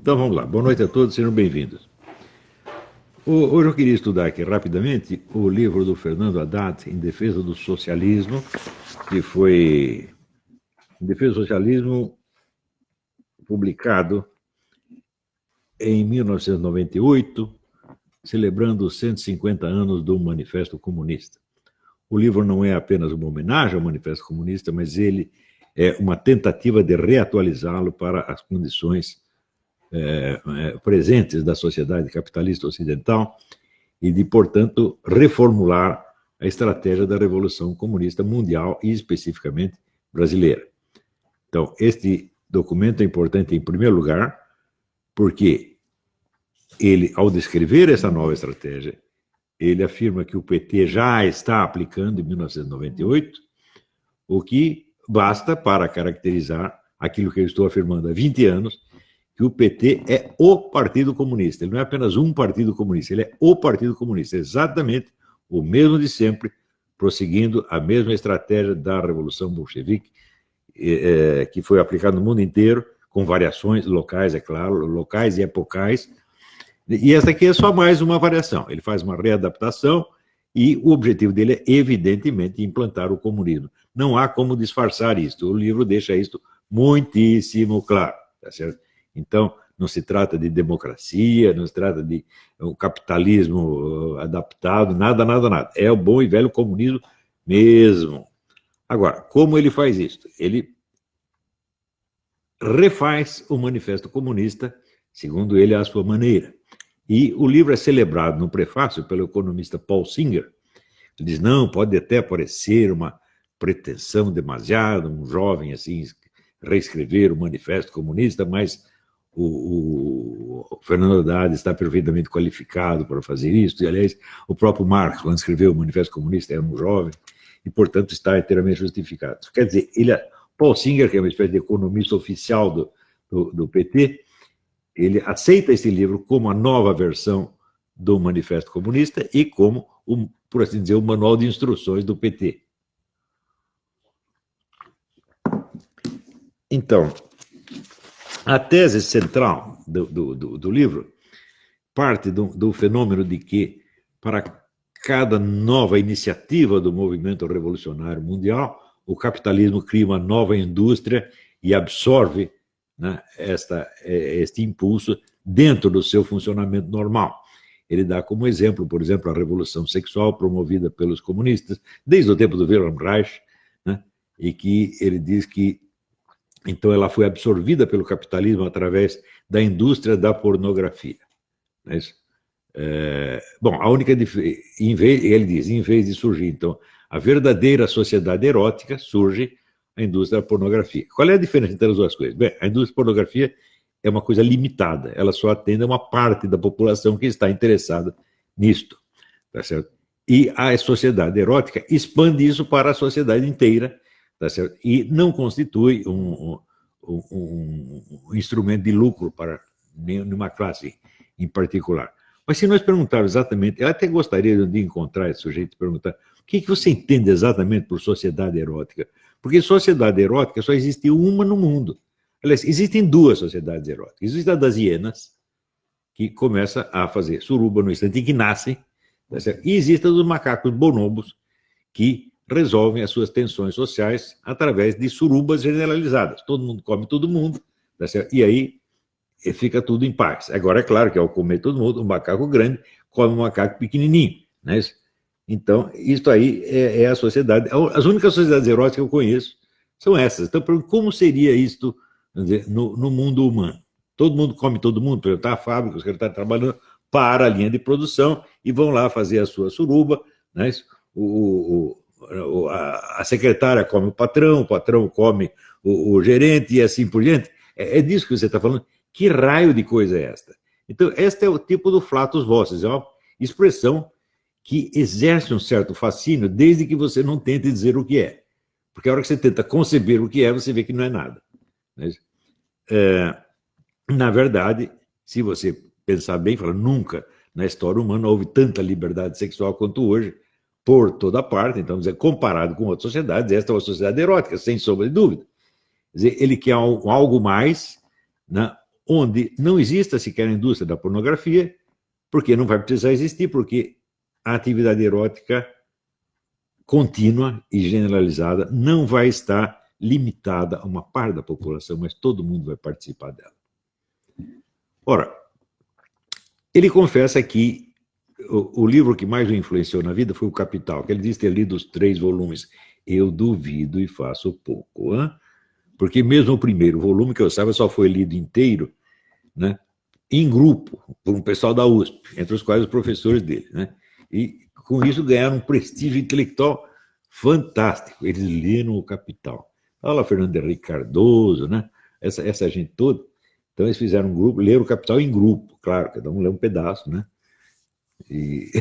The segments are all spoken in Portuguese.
Então vamos lá. Boa noite a todos, sejam bem-vindos. Hoje eu queria estudar aqui rapidamente o livro do Fernando Haddad, Em Defesa do Socialismo, que foi Em Defesa do Socialismo, publicado em 1998, celebrando os 150 anos do Manifesto Comunista. O livro não é apenas uma homenagem ao Manifesto Comunista, mas ele é uma tentativa de reatualizá-lo para as condições presentes da sociedade capitalista ocidental e de, portanto, reformular a estratégia da Revolução Comunista Mundial e, especificamente, brasileira. Então, este documento é importante, em primeiro lugar, porque ele, ao descrever essa nova estratégia, ele afirma que o PT já está aplicando em 1998, o que basta para caracterizar aquilo que eu estou afirmando há 20 anos, que o PT é o Partido Comunista. Ele não é apenas um Partido Comunista, ele é o Partido Comunista, exatamente o mesmo de sempre, prosseguindo a mesma estratégia da Revolução Bolchevique, que foi aplicada no mundo inteiro, com variações locais, é claro, locais e epocais. E essa aqui é só mais uma variação. Ele faz uma readaptação e o objetivo dele é, evidentemente, implantar o comunismo. Não há como disfarçar isto. O livro deixa isto muitíssimo claro, tá certo? Então, não se trata de democracia, não se trata de um capitalismo adaptado, nada, nada, nada. É o bom e velho comunismo mesmo. Agora, como ele faz isso? Ele refaz o Manifesto Comunista, segundo ele, à sua maneira. E o livro é celebrado no prefácio pelo economista Paul Singer. Ele diz, não, pode até parecer uma pretensão demasiada, um jovem assim, reescrever o Manifesto Comunista, mas o Fernando Haddad está perfeitamente qualificado para fazer isso, e, aliás, o próprio Marx, quando escreveu o Manifesto Comunista, era um jovem, e, portanto, está inteiramente justificado. Quer dizer, Paul Singer, que é uma espécie de economista oficial do PT, ele aceita esse livro como a nova versão do Manifesto Comunista e como, por assim dizer, o manual de instruções do PT. Então, a tese central do livro parte do fenômeno de que, para cada nova iniciativa do movimento revolucionário mundial, o capitalismo cria uma nova indústria e absorve, né, este impulso dentro do seu funcionamento normal. Ele dá como exemplo, por exemplo, a revolução sexual promovida pelos comunistas, desde o tempo do Wilhelm Reich, né, e que ele diz que então ela foi absorvida pelo capitalismo através da indústria da pornografia. Mas, bom, a única diferença, ele diz, em vez de surgir, então, a verdadeira sociedade erótica, surge a indústria da pornografia. Qual é a diferença entre as duas coisas? Bem, a indústria da pornografia é uma coisa limitada, ela só atende a uma parte da população que está interessada nisto, tá certo? E a sociedade erótica expande isso para a sociedade inteira, tá certo? E não constitui um instrumento de lucro para nenhuma classe em particular. Mas se nós perguntarmos exatamente, eu até gostaria de encontrar esse sujeito e perguntar o que você entende exatamente por sociedade erótica? Porque sociedade erótica só existe uma no mundo. Aliás, existem duas sociedades eróticas. Existe a das hienas, que começa a fazer suruba no instante em que nascem, tá certo? E existe a dos macacos bonobos, que resolvem as suas tensões sociais através de surubas generalizadas. Todo mundo come todo mundo, tá certo? E aí fica tudo em paz. Agora, é claro que ao comer todo mundo, um macaco grande come um macaco pequenininho, né? Então, isso aí é a sociedade. As únicas sociedades eróticas que eu conheço são essas. Então, como seria isto, dizer, no mundo humano? Todo mundo come todo mundo, por exemplo, está a fábrica, os caras estão trabalhando para a linha de produção e vão lá fazer a sua suruba, né? A secretária come o patrão come o gerente e assim por diante. É disso que você está falando. Que raio de coisa é esta? Então, este é o tipo do flatus vocis, é uma expressão que exerce um certo fascínio desde que você não tente dizer o que é. Porque a hora que você tenta conceber o que é, você vê que não é nada. Na verdade, se você pensar bem, fala, nunca na história humana houve tanta liberdade sexual quanto hoje, por toda parte. Então, dizer, comparado com outras sociedades, esta é uma sociedade erótica, sem sombra de dúvida. Quer dizer, ele quer algo mais, né? onde não exista sequer a indústria da pornografia, porque não vai precisar existir, porque a atividade erótica contínua e generalizada não vai estar limitada a uma parte da população, mas todo mundo vai participar dela. Ora, ele confessa que o livro que mais o influenciou na vida foi O Capital, que ele diz ter lido os 3 volumes. Eu duvido e faço pouco, hein? Porque mesmo o primeiro volume, que eu saiba, só foi lido inteiro, né, em grupo, por um pessoal da USP, entre os quais os professores dele, né? E com isso ganharam um prestígio intelectual fantástico. Eles leram O Capital. Olha, Fernando Henrique Cardoso, né? Essa gente toda. Então eles fizeram um grupo, leram O Capital em grupo, claro, cada um lê um pedaço, né? E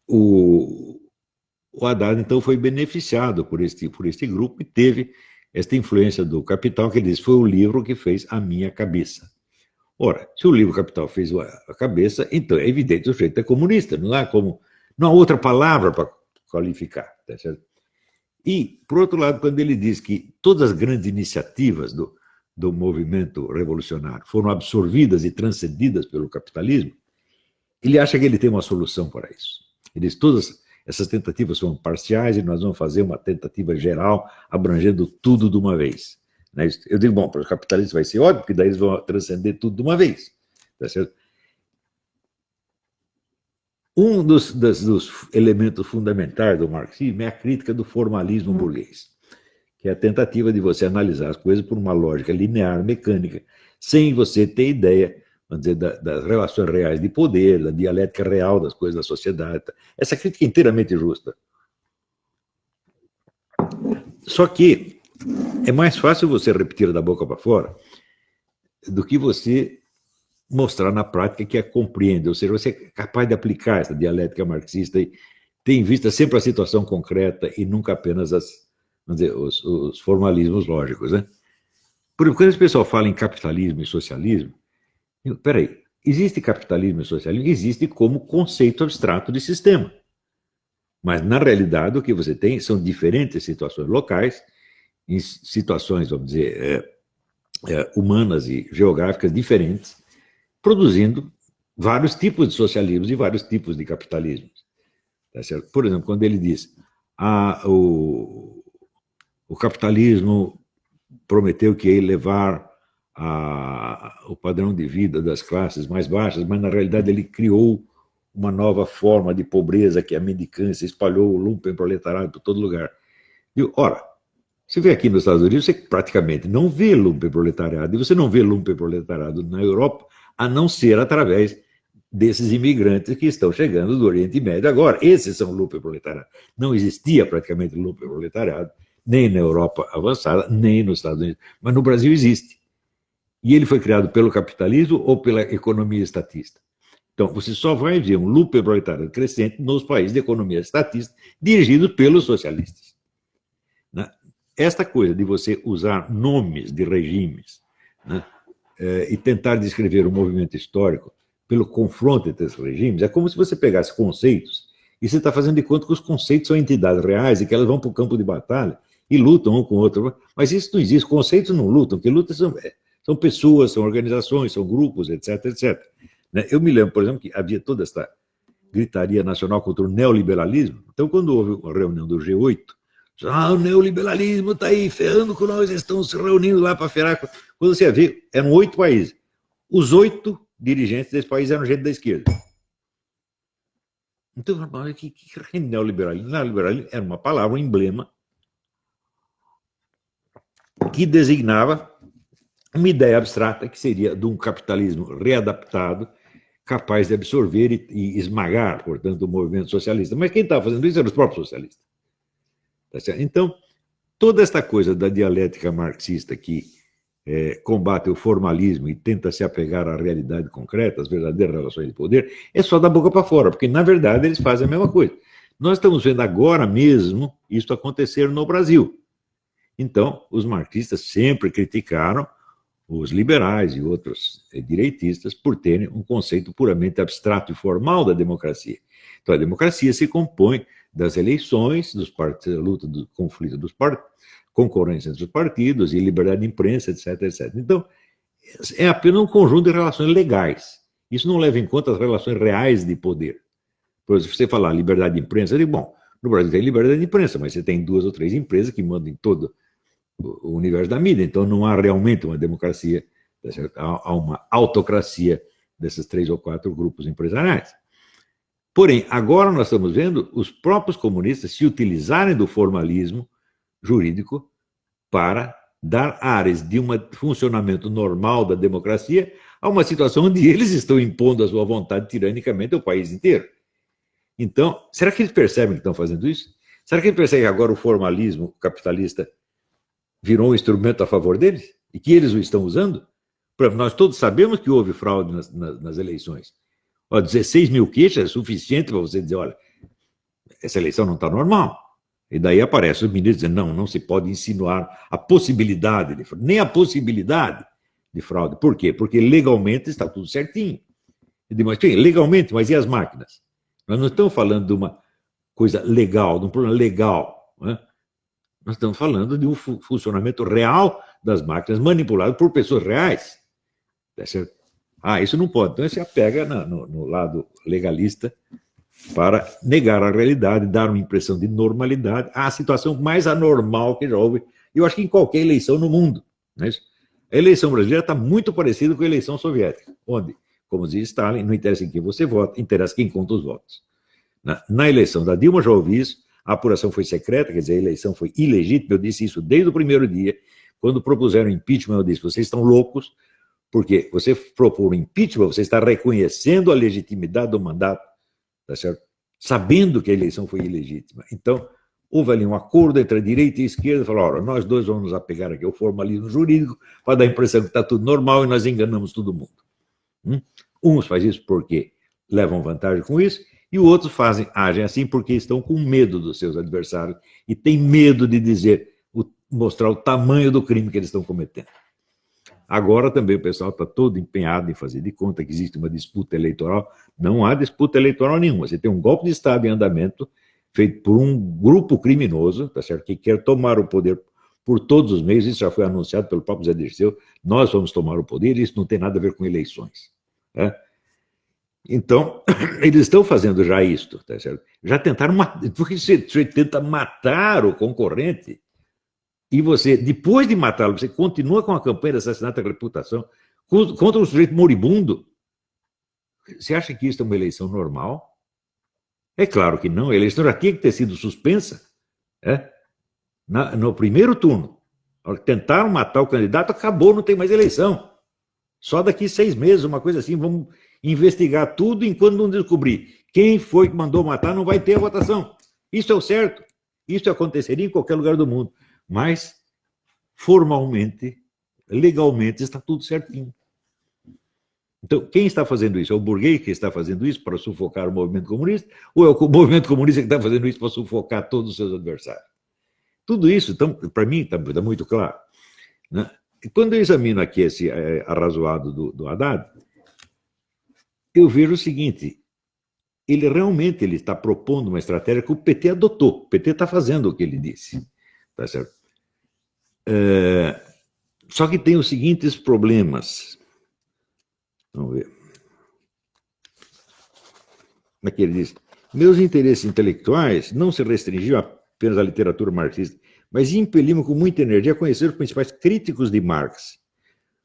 o Haddad, então, foi beneficiado por este grupo e teve esta influência do Capital, que ele diz, foi o livro que fez a minha cabeça. Ora, se o livro Capital fez a cabeça, então é evidente que o sujeito é comunista, não há outra palavra para qualificar, tá certo? E, por outro lado, quando ele diz que todas as grandes iniciativas do movimento revolucionário foram absorvidas e transcendidas pelo capitalismo, ele acha que ele tem uma solução para isso. Ele diz, todas essas tentativas são parciais e nós vamos fazer uma tentativa geral, abrangendo tudo de uma vez. Eu digo, bom, para os capitalistas vai ser ótimo, porque daí eles vão transcender tudo de uma vez. Tá certo? Um dos elementos fundamentais do marxismo é a crítica do formalismo burguês, que é a tentativa de você analisar as coisas por uma lógica linear, mecânica, sem você ter ideia, vamos dizer, das relações reais de poder, da dialética real das coisas da sociedade. Essa crítica é inteiramente justa. Só que é mais fácil você repetir da boca para fora do que você mostrar na prática que a compreende, ou seja, você é capaz de aplicar essa dialética marxista e ter em vista sempre a situação concreta e nunca apenas vamos dizer, os formalismos lógicos, né? Porque quando esse pessoal fala em capitalismo e socialismo, peraí, existe capitalismo e socialismo? Existe como conceito abstrato de sistema. Mas, na realidade, o que você tem são diferentes situações locais, em situações, vamos dizer, humanas e geográficas diferentes, produzindo vários tipos de socialismos e vários tipos de capitalismos. Tá certo? Por exemplo, quando ele diz o capitalismo prometeu que ia elevar o padrão de vida das classes mais baixas, mas, na realidade, ele criou uma nova forma de pobreza, que é a mendicância, espalhou o lumpenproletariado por todo lugar. E, ora, você vê aqui nos Estados Unidos, você praticamente não vê lumpenproletariado, e você não vê lumpenproletariado na Europa, a não ser através desses imigrantes que estão chegando do Oriente Médio agora. Esses são lumpenproletariado. Não existia praticamente lumpenproletariado, nem na Europa avançada, nem nos Estados Unidos, mas no Brasil existe. E ele foi criado pelo capitalismo ou pela economia estatista. Então, você só vai ver um lumpenproletariado crescente nos países de economia estatista dirigidos pelos socialistas. Né? Esta coisa de você usar nomes de regimes, né, e tentar descrever o movimento histórico pelo confronto entre esses regimes, é como se você pegasse conceitos e você está fazendo de conta que os conceitos são entidades reais e que elas vão para o campo de batalha e lutam um com o outro. Mas isso não existe, conceitos não lutam, o que lutam são pessoas, são organizações, são grupos, etc, etc. Eu me lembro, por exemplo, que havia toda esta gritaria nacional contra o neoliberalismo. Então, quando houve uma reunião do G8, o neoliberalismo está aí ferrando com nós, estão se reunindo lá para ferrar. Quando você vê, eram 8 países. Os 8 dirigentes desse país eram gente da esquerda. Então, que neoliberalismo? Neoliberalismo era uma palavra, um emblema, que designava uma ideia abstrata que seria de um capitalismo readaptado, capaz de absorver e esmagar, portanto, o movimento socialista. Mas quem estava fazendo isso eram os próprios socialistas. Tá certo? Então, toda esta coisa da dialética marxista que combate o formalismo e tenta se apegar à realidade concreta, às verdadeiras relações de poder, é só da boca para fora, porque, na verdade, eles fazem a mesma coisa. Nós estamos vendo agora mesmo isso acontecer no Brasil. Então, os marxistas sempre criticaram os liberais e outros direitistas por terem um conceito puramente abstrato e formal da democracia. Então, a democracia se compõe das eleições, dos partidos, da luta do conflito dos partidos, concorrência entre os partidos e liberdade de imprensa, etc, etc. Então, é apenas um conjunto de relações legais. Isso não leva em conta as relações reais de poder. Por exemplo, se você falar liberdade de imprensa, eu digo, bom, no Brasil tem liberdade de imprensa, mas você tem 2 ou 3 empresas que mandam em todo o universo da mídia, então não há realmente uma democracia, há uma autocracia desses 3 ou 4 grupos empresariais. Porém, agora nós estamos vendo os próprios comunistas se utilizarem do formalismo jurídico para dar áreas de um funcionamento normal da democracia a uma situação onde eles estão impondo a sua vontade tiranicamente ao país inteiro. Então, será que eles percebem que estão fazendo isso? Será que eles percebem que agora o formalismo capitalista virou um instrumento a favor deles? E que eles o estão usando? Nós todos sabemos que houve fraude nas eleições. 16 mil queixas é suficiente para você dizer, olha, essa eleição não está normal. E daí aparecem os ministros dizendo, não se pode insinuar a possibilidade de fraude, nem a possibilidade de fraude. Por quê? Porque legalmente está tudo certinho. Eu digo, mas, legalmente, mas e as máquinas? Nós não estamos falando de uma coisa legal, de um problema legal. Né? Nós estamos falando de um funcionamento real das máquinas manipulado por pessoas reais. Tá certo? Isso não pode. Então, você apega no lado legalista para negar a realidade, dar uma impressão de normalidade, a situação mais anormal que já houve, eu acho que em qualquer eleição no mundo. Não é isso? A eleição brasileira está muito parecida com a eleição soviética, onde, como dizia Stalin, não interessa em quem você vota, interessa quem conta os votos. Na eleição da Dilma já ouvi isso, a apuração foi secreta, quer dizer, a eleição foi ilegítima, eu disse isso desde o primeiro dia, quando propuseram impeachment, eu disse, vocês estão loucos, porque você propor um impeachment, você está reconhecendo a legitimidade do mandato, tá certo? Sabendo que a eleição foi ilegítima. Então, houve ali um acordo entre a direita e a esquerda, falaram, nós dois vamos nos apegar aqui ao formalismo jurídico para dar a impressão que está tudo normal e nós enganamos todo mundo. Uns fazem isso porque levam vantagem com isso, e outros agem assim porque estão com medo dos seus adversários e têm medo de mostrar o tamanho do crime que eles estão cometendo. Agora também o pessoal está todo empenhado em fazer de conta que existe uma disputa eleitoral. Não há disputa eleitoral nenhuma. Você tem um golpe de Estado em andamento feito por um grupo criminoso, tá certo? Que quer tomar o poder por todos os meios. Isso já foi anunciado pelo próprio Zé Dirceu. Nós vamos tomar o poder e isso não tem nada a ver com eleições. Né? Então, eles estão fazendo já isto, tá certo? Já tentaram matar. Porque você tenta matar o concorrente e você, depois de matá-lo, você continua com a campanha de assassinato da reputação contra um sujeito moribundo. Você acha que isso é uma eleição normal? É claro que não. A eleição já tinha que ter sido suspensa. No primeiro turno. Tentaram matar o candidato, acabou, não tem mais eleição. Só daqui 6 meses, uma coisa assim, vamos investigar tudo enquanto não descobrir quem foi que mandou matar, não vai ter a votação. Isso é o certo. Isso aconteceria em qualquer lugar do mundo. Mas, formalmente, legalmente, está tudo certinho. Então, quem está fazendo isso? É o burguês que está fazendo isso para sufocar o movimento comunista? Ou é o movimento comunista que está fazendo isso para sufocar todos os seus adversários? Tudo isso, então, para mim, está muito claro. Né? E quando eu examino aqui esse arrazoado do Haddad, eu vejo o seguinte, ele realmente está propondo uma estratégia que o PT adotou. O PT está fazendo o que ele disse. Tá certo? Só que tem os seguintes problemas. Vamos ver. Aqui ele diz, meus interesses intelectuais não se restringiam apenas à literatura marxista, mas impeliam com muita energia a conhecer os principais críticos de Marx.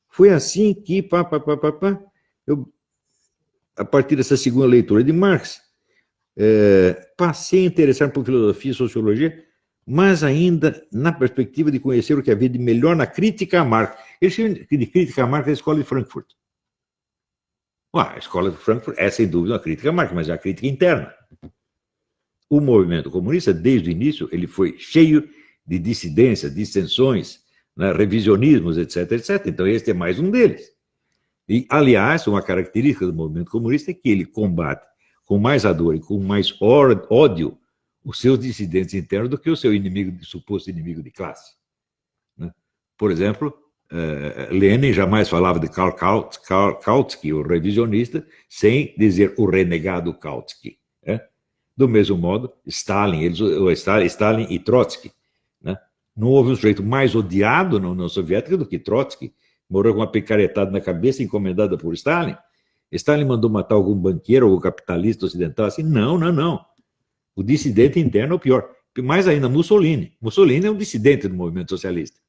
Foi assim que, eu, a partir dessa segunda leitura de Marx, passei a interessar por filosofia e sociologia, mas ainda na perspectiva de conhecer o que havia de melhor na crítica a Marx. Ele chama de crítica a Marx da Escola de Frankfurt. A Escola de Frankfurt é, sem dúvida, uma crítica a Marx, mas é a crítica interna. O movimento comunista, desde o início, ele foi cheio de dissidências, dissensões, né, revisionismos, etc, etc. Então, este é mais um deles. E, aliás, uma característica do movimento comunista é que ele combate com mais ardor e com mais ódio os seus dissidentes internos do que o seu suposto inimigo de classe. Né? Por exemplo, Lenin jamais falava de Karl Kautsky, o revisionista, sem dizer o renegado Kautsky. Né? Do mesmo modo, Stalin e Trotsky. Né? Não houve um sujeito mais odiado na União Soviética do que Trotsky, morreu com uma picaretada na cabeça encomendada por Stalin. Stalin mandou matar algum banqueiro ou capitalista ocidental assim? Não, não, não. O dissidente interno é o pior. Mais ainda, Mussolini. Mussolini é um dissidente do movimento socialista.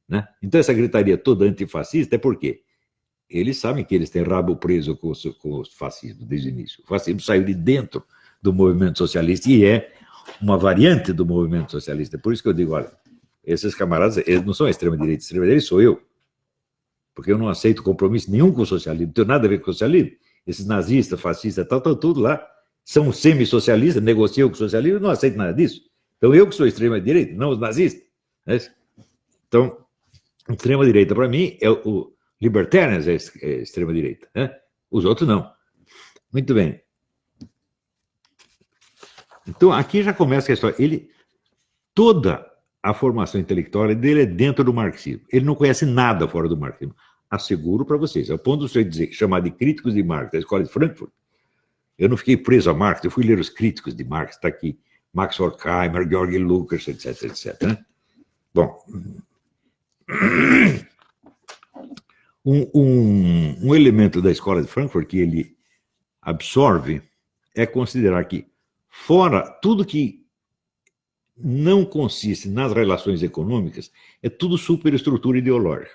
Né? Então, essa gritaria toda antifascista é por quê? Eles sabem que eles têm rabo preso com o fascismo desde o início. O fascismo saiu de dentro do movimento socialista e é uma variante do movimento socialista. Por isso que eu digo, olha, esses camaradas, eles não são a extrema-direita sou eu. Porque eu não aceito compromisso nenhum com o socialismo, não tenho nada a ver com o socialismo. Esses nazistas, fascistas, tal, tudo lá, são semi-socialistas, negociam com o socialismo, eu não aceito nada disso. Então eu que sou extrema-direita, não os nazistas. Né? Então, extrema-direita para mim é o libertarians é extrema-direita. Né? Os outros não. Muito bem. Então aqui já começa a história. Toda a formação intelectual dele é dentro do marxismo. Ele não conhece nada fora do marxismo. Asseguro para vocês. Ao ponto de você dizer, chamar de críticos de Marx da Escola de Frankfurt, eu não fiquei preso a Marx, eu fui ler os críticos de Marx, está aqui, Max Horkheimer, Georg Lukács, etc, etc. Né? Bom, um elemento da Escola de Frankfurt que ele absorve é considerar que, fora tudo que não consiste nas relações econômicas, é tudo superestrutura ideológica.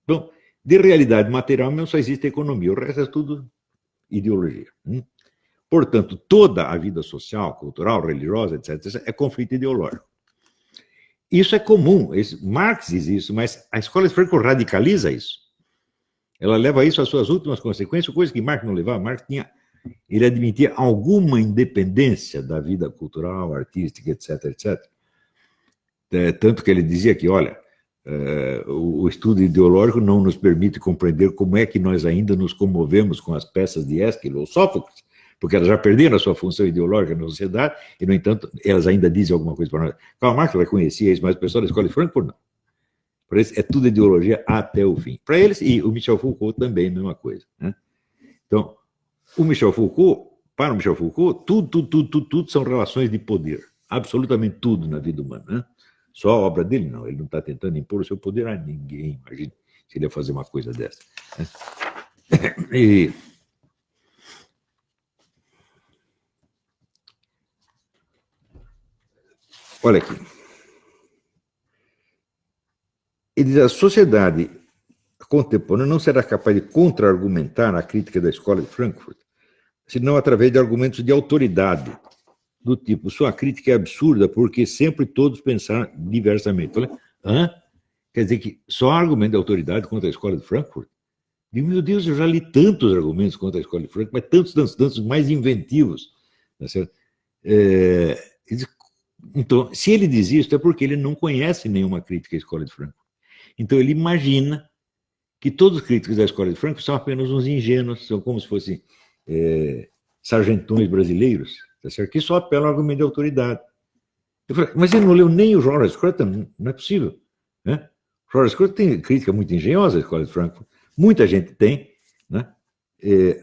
Então, de realidade material não só existe economia, o resto é tudo ideologia. Portanto, toda a vida social, cultural, religiosa, etc., é conflito ideológico. Isso é comum, Marx diz isso, mas a Escola de Frankfurt radicaliza isso. Ela leva isso às suas últimas consequências, coisa que Marx não levava. Marx ele admitia alguma independência da vida cultural, artística, etc, etc. Tanto que ele dizia que, olha, o estudo ideológico não nos permite compreender como é que nós ainda nos comovemos com as peças de Ésquilo ou Sófocles, porque elas já perderam a sua função ideológica na sociedade e, no entanto, elas ainda dizem alguma coisa para nós. Karl Marx reconhecia isso, mas o pessoal da Escola de Frankfurt não. Para eles é tudo ideologia até o fim. Para eles, e o Michel Foucault também, a mesma coisa. Né? Então, para o Michel Foucault, tudo são relações de poder. Absolutamente tudo na vida humana. Né? Só a obra dele, não. Ele não está tentando impor o seu poder a ninguém. Imagine se ele ia fazer uma coisa dessa. Né? E olha aqui. Ele diz, a sociedade contemporânea não será capaz de contra-argumentar a crítica da Escola de Frankfurt, senão através de argumentos de autoridade, do tipo, sua crítica é absurda porque sempre todos pensaram diversamente. Falei, hã? Quer dizer que só há argumento de autoridade contra a Escola de Frankfurt? Digo, meu Deus, eu já li tantos argumentos contra a Escola de Frankfurt, mas tantos mais inventivos. Tá certo? Então, se ele diz isso, é porque ele não conhece nenhuma crítica à Escola de Frankfurt. Então, ele imagina que todos os críticos da Escola de Frankfurt são apenas uns ingênuos, são como se fossem sargentões brasileiros, tá certo? Que só apelam ao argumento de autoridade. Eu falei, mas ele não leu nem o George Scruton? Não é possível. Né? O George Scruton tem crítica muito engenhosa à Escola de Frankfurt. Muita gente tem, né?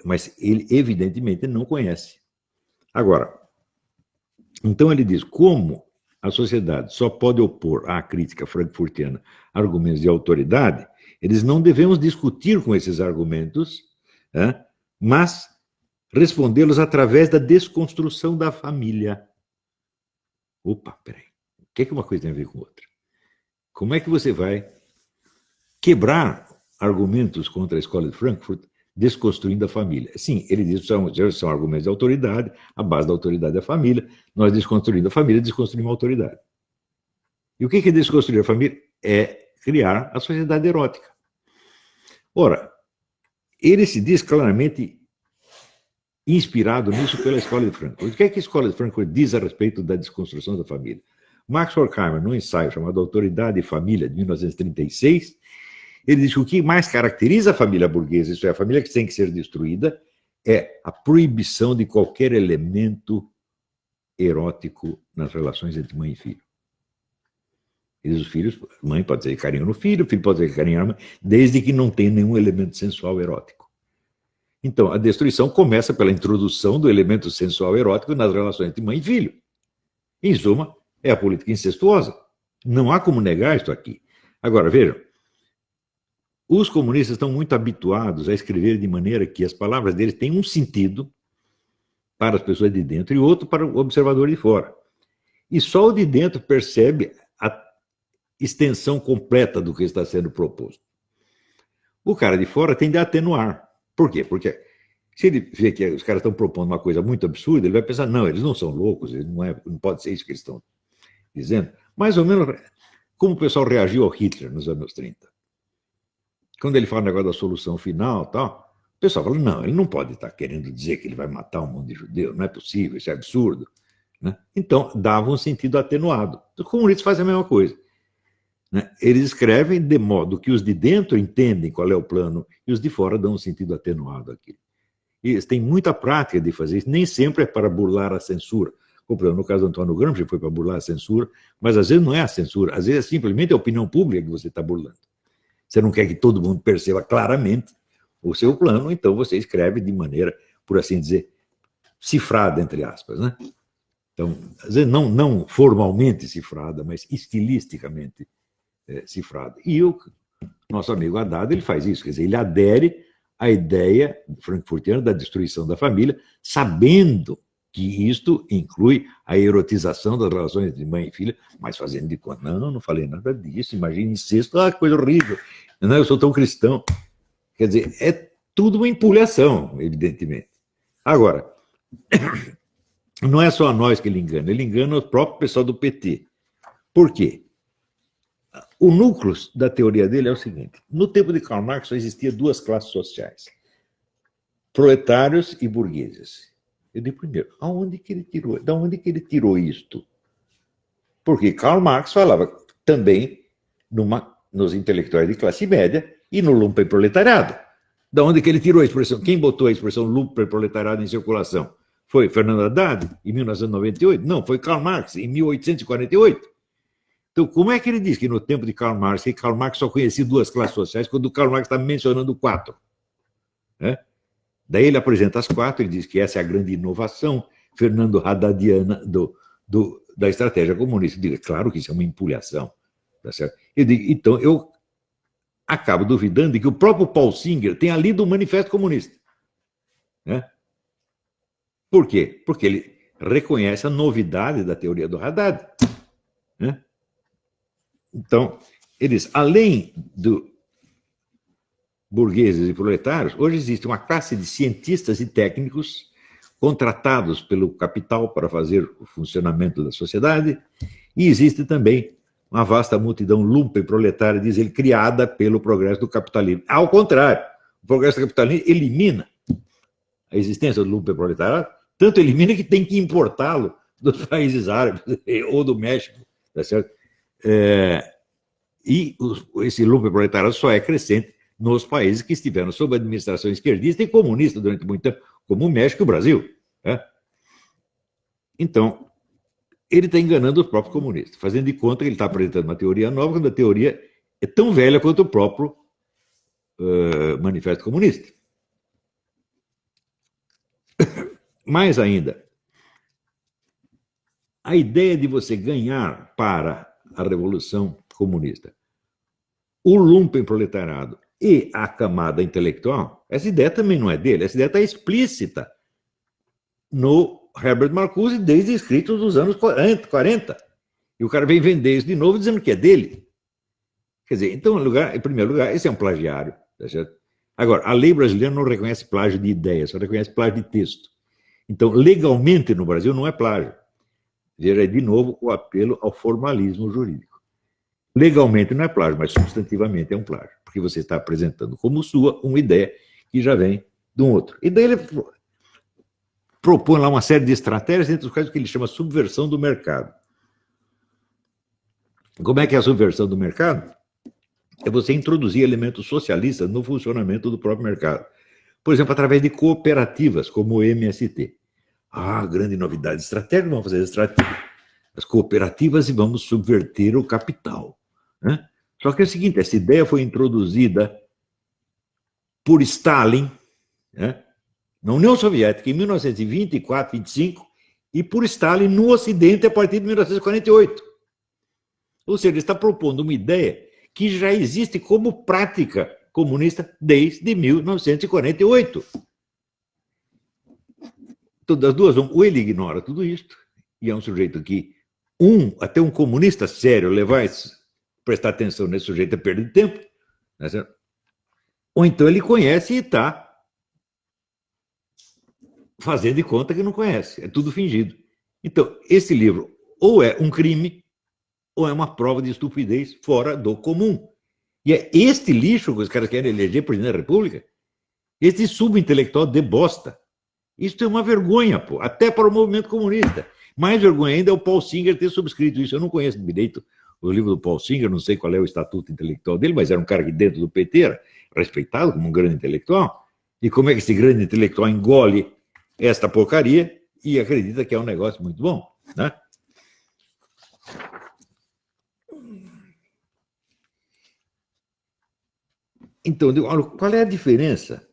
Mas ele evidentemente não conhece. Agora, então ele diz, como a sociedade só pode opor à crítica frankfurtiana argumentos de autoridade, eles não devemos discutir com esses argumentos, né? Mas respondê-los através da desconstrução da família. Opa, peraí. O que é que uma coisa tem a ver com outra? Como é que você vai quebrar argumentos contra a Escola de Frankfurt desconstruindo a família? Sim, ele diz que são argumentos de autoridade, a base da autoridade é a família, nós desconstruindo a família, desconstruímos a autoridade. E o que é desconstruir a família? É criar a sociedade erótica. Ora, ele se diz claramente inspirado nisso pela Escola de Frankfurt. O que é que a Escola de Frankfurt diz a respeito da desconstrução da família? Max Horkheimer, num ensaio chamado Autoridade e Família, de 1936, ele diz que o que mais caracteriza a família burguesa, isso é, a família que tem que ser destruída, é a proibição de qualquer elemento erótico nas relações entre mãe e filho. Eles, os filhos, mãe pode ter carinho no filho, o filho pode ter carinho na mãe, desde que não tenha nenhum elemento sensual erótico. Então, a destruição começa pela introdução do elemento sensual erótico nas relações entre mãe e filho. Em suma, é a política incestuosa. Não há como negar isso aqui. Agora, vejam, Os comunistas estão muito habituados a escrever de maneira que as palavras deles têm um sentido para as pessoas de dentro e outro para o observador de fora. E só o de dentro percebe a extensão completa do que está sendo proposto. O cara de fora tende a atenuar. Por quê? Porque se ele vê que os caras estão propondo uma coisa muito absurda, ele vai pensar, não, eles não são loucos, não pode ser isso que eles estão dizendo. Mais ou menos como o pessoal reagiu ao Hitler nos anos 30. Quando ele fala o negócio da solução final, tal, o pessoal fala, não, ele não pode estar querendo dizer que ele vai matar um monte de judeu, não é possível, isso é absurdo. Né? Então, dava um sentido atenuado. Os comunistas fazem a mesma coisa. Né? Eles escrevem de modo que os de dentro entendem qual é o plano e os de fora dão um sentido atenuado àquilo. E eles têm muita prática de fazer isso, nem sempre é para burlar a censura. Como no caso do Antônio Gramsci, foi para burlar a censura, mas às vezes não é a censura, às vezes é simplesmente a opinião pública que você está burlando. Você não quer que todo mundo perceba claramente o seu plano, então você escreve de maneira, por assim dizer, cifrada, entre aspas, né? Então, às vezes não formalmente cifrada, mas estilisticamente cifrada. E o nosso amigo Haddad, ele faz isso, quer dizer, ele adere à ideia frankfurtiana da destruição da família, sabendo que isto inclui a erotização das relações entre mãe e filha, mas fazendo de conta, não falei nada disso, imagina incesto, que coisa horrível, não, eu sou tão cristão. Quer dizer, é tudo uma empulhação, evidentemente. Agora, não é só a nós que ele engana o próprio pessoal do PT. Por quê? O núcleo da teoria dele é o seguinte, no tempo de Karl Marx só existia duas classes sociais, proletários e burgueses. Eu digo primeiro, de onde que ele tirou isto? Porque Karl Marx falava também nos intelectuais de classe média e no lumpenproletariado. De onde que ele tirou a expressão? Quem botou a expressão lumpenproletariado em circulação? Foi Fernando Haddad, em 1998? Não, foi Karl Marx, em 1848. Então, como é que ele diz que no tempo de Karl Marx, que Karl Marx só conhecia duas classes sociais, quando Karl Marx está mencionando quatro? Né? Daí ele apresenta as quatro, ele diz que essa é a grande inovação Fernando Haddadiana da estratégia comunista. Eu digo, claro que isso é uma empulhação. Tá certo? Eu digo, então, eu acabo duvidando de que o próprio Paul Singer tenha lido o Manifesto Comunista. Né? Por quê? Porque ele reconhece a novidade da teoria do Haddad. Né? Então, ele diz, além do burgueses e proletários, hoje existe uma classe de cientistas e técnicos contratados pelo capital para fazer o funcionamento da sociedade, e existe também uma vasta multidão lumpen-proletária, diz ele, criada pelo progresso do capitalismo. Ao contrário, o progresso do capitalismo elimina a existência do lumpen-proletariado, tanto elimina que tem que importá-lo dos países árabes ou do México, tá certo? E esse lumpen-proletariado só é crescente nos países que estiveram sob administração esquerdista e comunista durante muito tempo, como o México e o Brasil. Né? Então, ele está enganando os próprios comunistas, fazendo de conta que ele está apresentando uma teoria nova, quando a teoria é tão velha quanto o próprio Manifesto Comunista. Mais ainda, a ideia de você ganhar para a Revolução Comunista o lumpen-proletariado e a camada intelectual, essa ideia também não é dele, essa ideia está explícita no Herbert Marcuse desde escritos dos anos 40. E o cara vem vender isso de novo dizendo que é dele. Quer dizer, então, em primeiro lugar, esse é um plagiário. Tá certo? Agora, a lei brasileira não reconhece plágio de ideia, só reconhece plágio de texto. Então, legalmente no Brasil não é plágio. Veja, de novo, o apelo ao formalismo jurídico. Legalmente não é plágio, mas substantivamente é um plágio, porque você está apresentando como sua uma ideia que já vem de um outro. E daí ele propõe lá uma série de estratégias, entre os quais o que ele chama subversão do mercado. Como é que é a subversão do mercado? É você introduzir elementos socialistas no funcionamento do próprio mercado. Por exemplo, através de cooperativas, como o MST. Grande novidade estratégica, vamos fazer as cooperativas e vamos subverter o capital. Né? Só que é o seguinte, essa ideia foi introduzida por Stalin, né, na União Soviética em 1924, 25, e por Stalin no Ocidente a partir de 1948. Ou seja, ele está propondo uma ideia que já existe como prática comunista desde 1948. Então, das duas, ou ele ignora tudo isto, e é um sujeito que, até um comunista sério prestar atenção nesse sujeito é perda de tempo, né, ou então ele conhece e está fazendo de conta que não conhece, é tudo fingido. Então, esse livro ou é um crime, ou é uma prova de estupidez fora do comum. E é este lixo que os caras querem eleger presidente da República, este subintelectual de bosta. Isso é uma vergonha, pô, até para o movimento comunista. Mais vergonha ainda é o Paul Singer ter subscrito isso. Eu não conheço direito o livro do Paul Singer, não sei qual é o estatuto intelectual dele, mas era um cara que dentro do PT era respeitado como um grande intelectual. E como é que esse grande intelectual engole esta porcaria e acredita que é um negócio muito bom, né? Então, qual é a diferença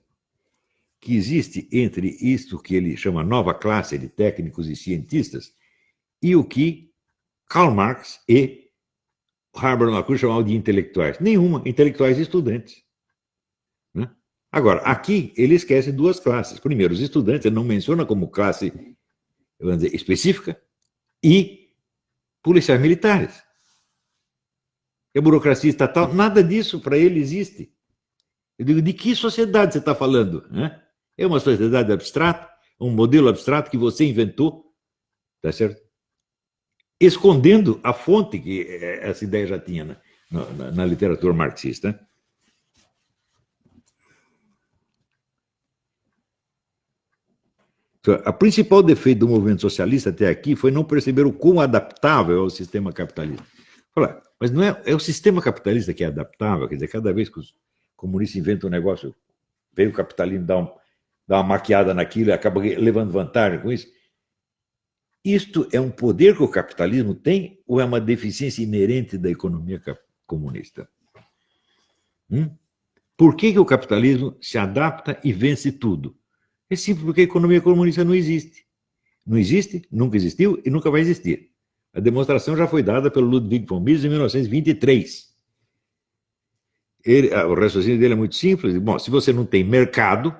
que existe entre isto que ele chama nova classe de técnicos e cientistas e o que Karl Marx e Herbert Marcuse chamavam de intelectuais? Nenhuma, intelectuais e estudantes. Né? Agora, aqui ele esquece duas classes. Primeiro, os estudantes, ele não menciona como classe, vamos dizer, específica, e policiais militares. E a burocracia estatal, nada disso para ele existe. Eu digo, de que sociedade você está falando? Né? É uma sociedade abstrata, um modelo abstrato que você inventou, tá certo? Escondendo a fonte que essa ideia já tinha na literatura marxista. A principal defeito do movimento socialista até aqui foi não perceber o quão adaptável é o sistema capitalista. Mas não é o sistema capitalista que é adaptável, quer dizer, cada vez que os comunistas inventam um negócio, veio o capitalismo dar uma maquiada naquilo e acaba levando vantagem com isso. Isto é um poder que o capitalismo tem ou é uma deficiência inerente da economia comunista? Por que o capitalismo se adapta e vence tudo? É simples porque a economia comunista não existe. Não existe, nunca existiu e nunca vai existir. A demonstração já foi dada pelo Ludwig von Mises em 1923. O raciocínio dele é muito simples. Bom, se você não tem mercado,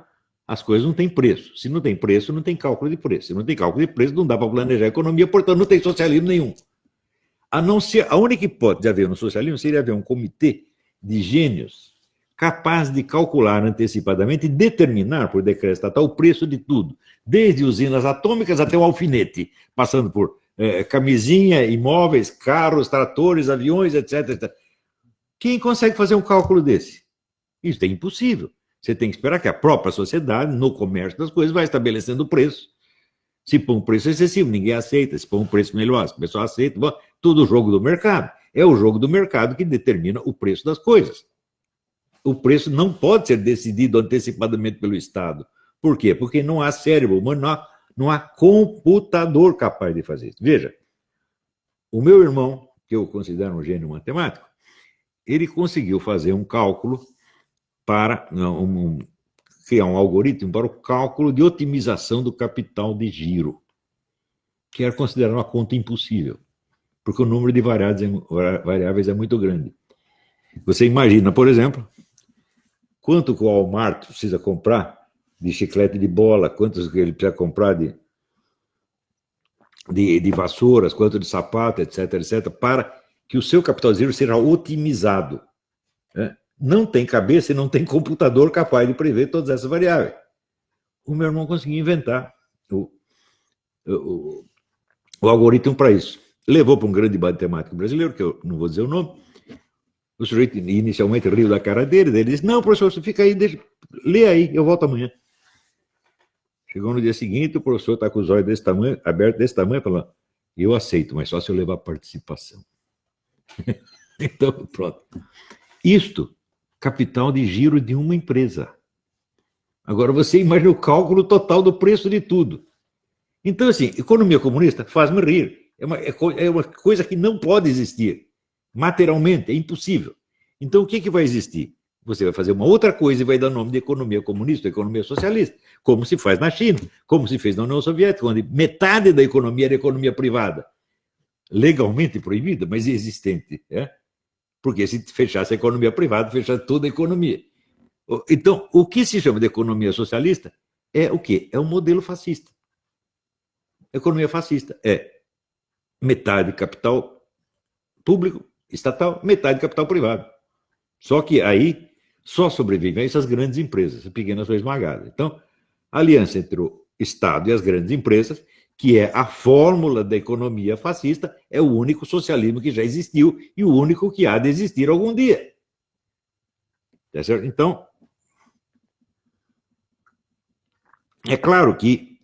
as coisas não têm preço. Se não tem preço, não tem cálculo de preço. Se não tem cálculo de preço, não dá para planejar a economia, portanto, não tem socialismo nenhum. A única hipótese de haver um socialismo seria haver um comitê de gênios capaz de calcular antecipadamente e determinar, por decreto estatal, o preço de tudo, desde usinas atômicas até o alfinete, passando por camisinha, imóveis, carros, tratores, aviões, etc, etc. Quem consegue fazer um cálculo desse? Isso é impossível. Você tem que esperar que a própria sociedade, no comércio das coisas, vai estabelecendo o preço. Se põe um preço excessivo, ninguém aceita. Se põe um preço melhor, o pessoal aceita. Bom, tudo o jogo do mercado. É o jogo do mercado que determina o preço das coisas. O preço não pode ser decidido antecipadamente pelo Estado. Por quê? Porque não há cérebro humano, não há computador capaz de fazer isso. Veja, o meu irmão, que eu considero um gênio matemático, ele conseguiu fazer um cálculo para criar um algoritmo para o cálculo de otimização do capital de giro, que era considerado uma conta impossível, porque o número de variáveis é muito grande. Você imagina, por exemplo, quanto que o Walmart precisa comprar de chiclete de bola, quantos que ele precisa comprar de vassouras, quanto de sapato, etc, etc, para que o seu capital de giro seja otimizado. Né? Não tem cabeça e não tem computador capaz de prever todas essas variáveis. O meu irmão conseguiu inventar o algoritmo para isso. Levou para um grande matemático brasileiro, que eu não vou dizer o nome. O sujeito inicialmente riu da cara dele, ele disse, não, professor, você fica aí, lê aí, eu volto amanhã. Chegou no dia seguinte, o professor está com os olhos desse tamanho, abertos desse tamanho, falando, eu aceito, mas só se eu levar participação. Então, pronto. Isto, capital de giro de uma empresa. Agora, você imagina o cálculo total do preço de tudo. Então, assim, economia comunista faz-me rir. É uma coisa que não pode existir. Materialmente, é impossível. Então, o que vai existir? Você vai fazer uma outra coisa e vai dar nome de economia comunista, economia socialista, como se faz na China, como se fez na União Soviética, onde metade da economia era economia privada. Legalmente proibida, mas existente. Porque se fechasse a economia privada, fechasse toda a economia. Então, o que se chama de economia socialista é o quê? É um modelo fascista. Economia fascista é metade capital público, estatal, metade capital privado. Só que aí só sobrevivem essas grandes empresas, as pequenas são esmagadas. Então, a aliança entre o Estado e as grandes empresas, que é a fórmula da economia fascista, é o único socialismo que já existiu e o único que há de existir algum dia. Tá certo? Então, é claro que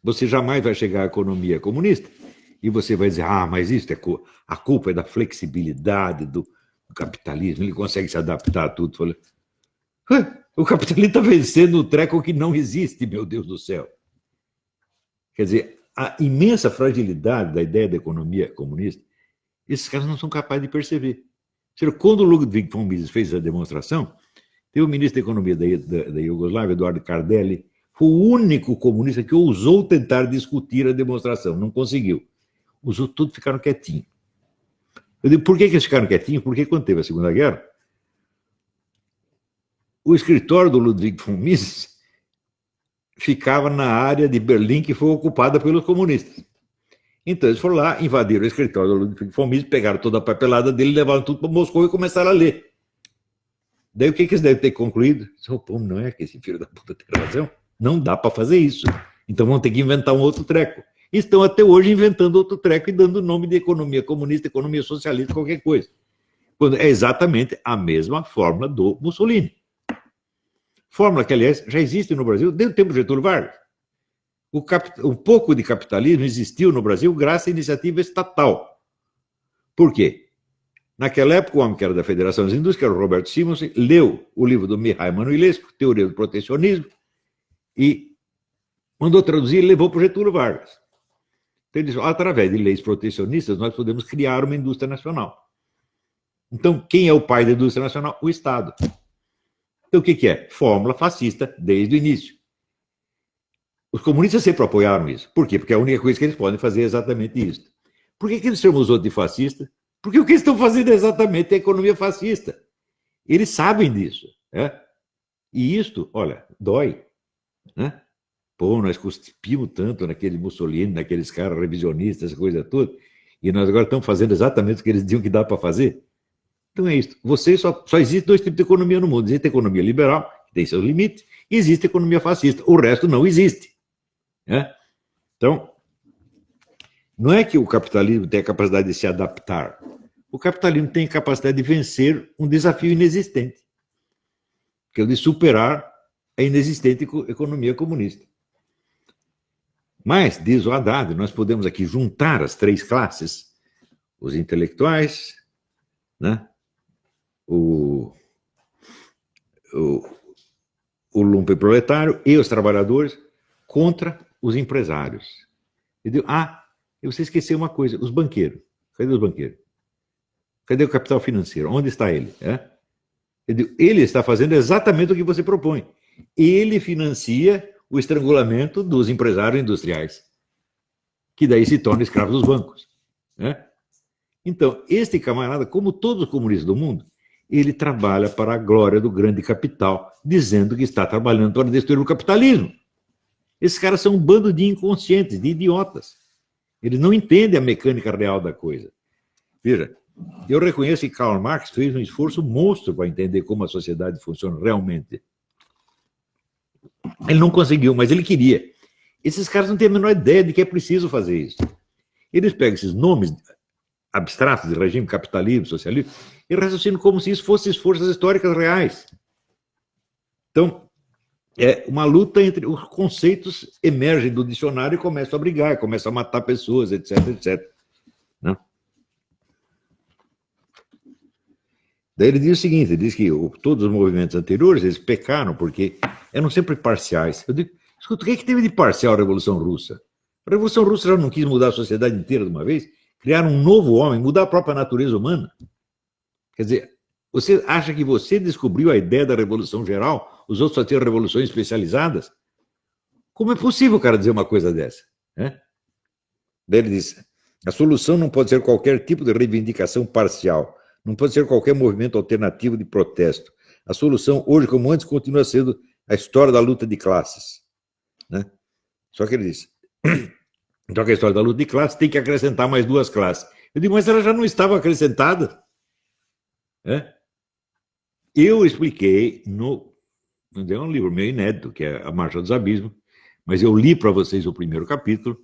você jamais vai chegar à economia comunista e você vai dizer, mas isso a culpa é da flexibilidade do capitalismo, ele consegue se adaptar a tudo. Falei, o capitalismo está vencendo o treco que não existe, meu Deus do céu. Quer dizer, a imensa fragilidade da ideia da economia comunista, esses caras não são capazes de perceber. Quando o Ludwig von Mises fez a demonstração, teve o ministro da Economia da Iugoslávia, Eduardo Cardelli, foi o único comunista que ousou tentar discutir a demonstração, não conseguiu. Os outros todos ficaram quietinhos. Eu digo, por que eles ficaram quietinhos? Porque quando teve a Segunda Guerra, o escritório do Ludwig von Mises ficava na área de Berlim que foi ocupada pelos comunistas. Então eles foram lá, invadiram o escritório do Ludwig von Mises, pegaram toda a papelada dele, levaram tudo para Moscou e começaram a ler. Daí o que eles devem ter concluído? Pô, não é que esse filho da puta tem razão? Não dá para fazer isso. Então vão ter que inventar um outro treco. E estão até hoje inventando outro treco e dando o nome de economia comunista, economia socialista, qualquer coisa. Quando é exatamente a mesma fórmula do Mussolini. Fórmula que, aliás, já existe no Brasil desde o tempo de Getúlio Vargas. Um pouco de capitalismo existiu no Brasil graças à iniciativa estatal. Por quê? Naquela época, o homem que era da Federação das Indústrias, que era o Roberto Simonsen, leu o livro do Mihail Manuilescu, Teoria do Protecionismo, e mandou traduzir e levou para o Getúlio Vargas. Então ele disse, através de leis protecionistas, nós podemos criar uma indústria nacional. Então, quem é o pai da indústria nacional? O Estado. Então, o que é? Fórmula fascista desde o início. Os comunistas sempre apoiaram isso. Por quê? Porque a única coisa que eles podem fazer é exatamente isso. Por que eles chamam os outros de fascista? Porque o que eles estão fazendo é exatamente a economia fascista. Eles sabem disso. E isto, olha, dói. Né? Pô, nós cuspimos tanto naquele Mussolini, naqueles caras revisionistas, essa coisa toda, e nós agora estamos fazendo exatamente o que eles diziam que dá para fazer. Então é isso. Só existe dois tipos de economia no mundo. Existe a economia liberal, que tem seus limites, e existe a economia fascista. O resto não existe. Então, não é que o capitalismo tem a capacidade de se adaptar. O capitalismo tem a capacidade de vencer um desafio inexistente, que é o de superar a inexistente economia comunista. Mas, diz o Haddad, nós podemos aqui juntar as três classes, os intelectuais, né? o lumpenproletário e os trabalhadores contra os empresários. Você esqueceu uma coisa, os banqueiros. Cadê os banqueiros? Cadê o capital financeiro? Onde está ele? Ele está fazendo exatamente o que você propõe. Ele financia o estrangulamento dos empresários industriais, que daí se tornam escravos dos bancos. Então, este camarada, como todos os comunistas do mundo, ele trabalha para a glória do grande capital, dizendo que está trabalhando para destruir o capitalismo. Esses caras são um bando de inconscientes, de idiotas. Eles não entendem a mecânica real da coisa. Veja, eu reconheço que Karl Marx fez um esforço monstro para entender como a sociedade funciona realmente. Ele não conseguiu, mas ele queria. Esses caras não têm a menor ideia de que é preciso fazer isso. Eles pegam esses nomes abstratos de regime, capitalismo, socialismo, e raciocinam como se isso fossem forças históricas reais. Então, é uma luta entre os conceitos emergem do dicionário e começam a brigar, começam a matar pessoas, etc, etc. Né? Daí ele diz o seguinte, ele diz que todos os movimentos anteriores, eles pecaram porque eram sempre parciais. Eu digo, escuta, o que é que teve de parcial a Revolução Russa? A Revolução Russa já não quis mudar a sociedade inteira de uma vez? Criar um novo homem, mudar a própria natureza humana? Quer dizer, você acha que você descobriu a ideia da Revolução Geral, os outros só tinham revoluções especializadas? Como é possível o cara dizer uma coisa dessa? Daí ele diz, a solução não pode ser qualquer tipo de reivindicação parcial, não pode ser qualquer movimento alternativo de protesto. A solução, hoje como antes, continua sendo a história da luta de classes. Né? Só que ele disse, então a história da luta de classes tem que acrescentar mais duas classes. Eu digo, mas ela já não estava acrescentada. Eu expliquei é um livro meio inédito, que é A Marcha dos Abismos, mas eu li para vocês o primeiro capítulo,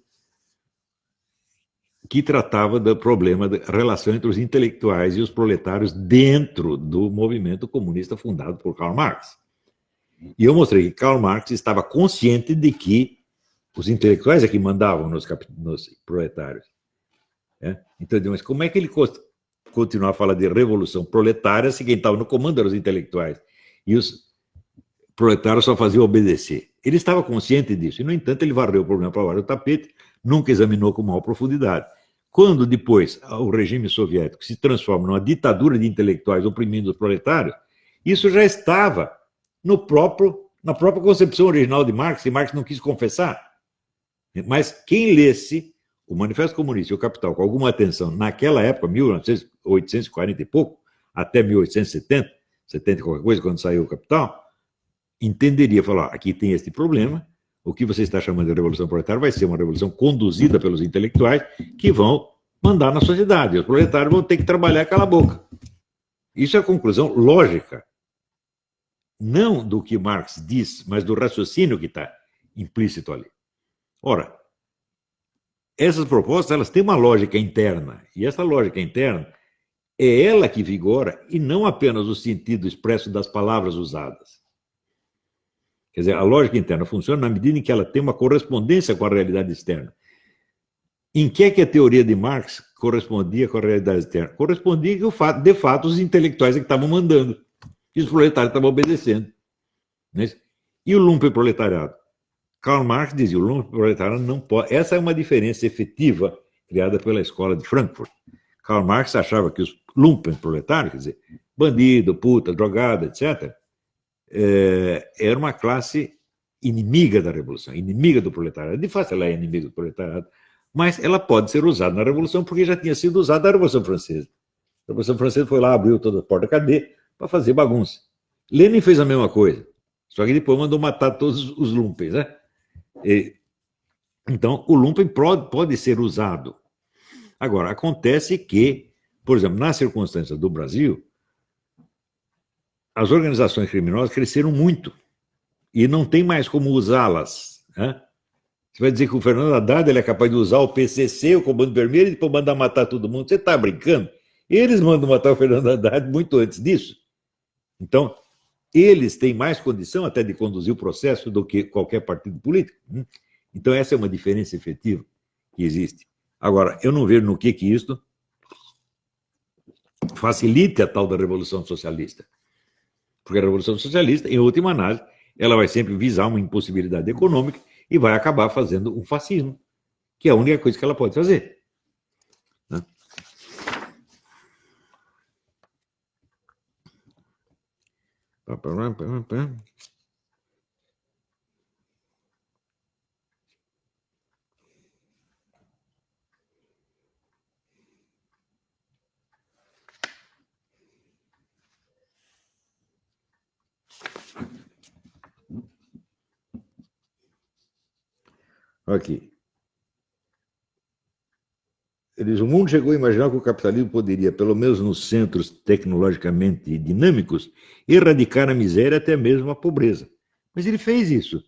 que tratava do problema da relação entre os intelectuais e os proletários dentro do movimento comunista fundado por Karl Marx. E eu mostrei que Karl Marx estava consciente de que os intelectuais é que mandavam nos proletários. Então, mas como é que ele continuar a falar de revolução proletária se quem estava no comando eram os intelectuais? E os proletários só faziam obedecer. Ele estava consciente disso, e, no entanto, ele varreu o problema para o tapete, nunca examinou com maior profundidade. Quando depois o regime soviético se transforma numa ditadura de intelectuais oprimindo os proletários, isso já estava na própria concepção original de Marx, e Marx não quis confessar. Mas quem lesse o Manifesto Comunista e o Capital com alguma atenção naquela época, 1840 e pouco, até 1870, 70 e qualquer coisa, quando saiu o Capital, entenderia, falar, aqui tem este problema, o que você está chamando de revolução proletária vai ser uma revolução conduzida pelos intelectuais que vão mandar na sociedade. Os proletários vão ter que trabalhar cala a boca. Isso é a conclusão lógica, não do que Marx diz, mas do raciocínio que está implícito ali. Ora, essas propostas elas têm uma lógica interna, e essa lógica interna é ela que vigora e não apenas o sentido expresso das palavras usadas. Quer dizer, a lógica interna funciona na medida em que ela tem uma correspondência com a realidade externa. Em que é que a teoria de Marx correspondia com a realidade externa? Correspondia que, de fato, os intelectuais é que estavam mandando, e os proletários estavam obedecendo. E o lumpenproletariado? Karl Marx dizia, o lumpenproletariado não pode... Essa é uma diferença efetiva criada pela escola de Frankfurt. Karl Marx achava que os lumpenproletários, quer dizer, bandido, puta, drogado, etc., era uma classe inimiga da revolução, inimiga do proletariado. De fato, ela é inimiga do proletariado, mas ela pode ser usada na revolução porque já tinha sido usada na Revolução Francesa. A Revolução Francesa foi lá, abriu toda a porta da cadeia para fazer bagunça. Lenin fez a mesma coisa, só que depois mandou matar todos os lumpens. Então, o lumpen pode ser usado. Agora, acontece que, por exemplo, nas circunstâncias do Brasil, as organizações criminosas cresceram muito e não tem mais como usá-las. Você vai dizer que o Fernando Haddad ele é capaz de usar o PCC, o Comando Vermelho, e depois mandar matar todo mundo. Você está brincando? Eles mandam matar o Fernando Haddad muito antes disso. Então, eles têm mais condição até de conduzir o processo do que qualquer partido político. Então, essa é uma diferença efetiva que existe. Agora, eu não vejo no que isso facilite a tal da Revolução Socialista. Porque a Revolução Socialista, em última análise, ela vai sempre visar uma impossibilidade econômica e vai acabar fazendo um fascismo, que é a única coisa que ela pode fazer. Aqui. O mundo chegou a imaginar que o capitalismo poderia, pelo menos nos centros tecnologicamente dinâmicos, erradicar a miséria até mesmo a pobreza. Mas ele fez isso.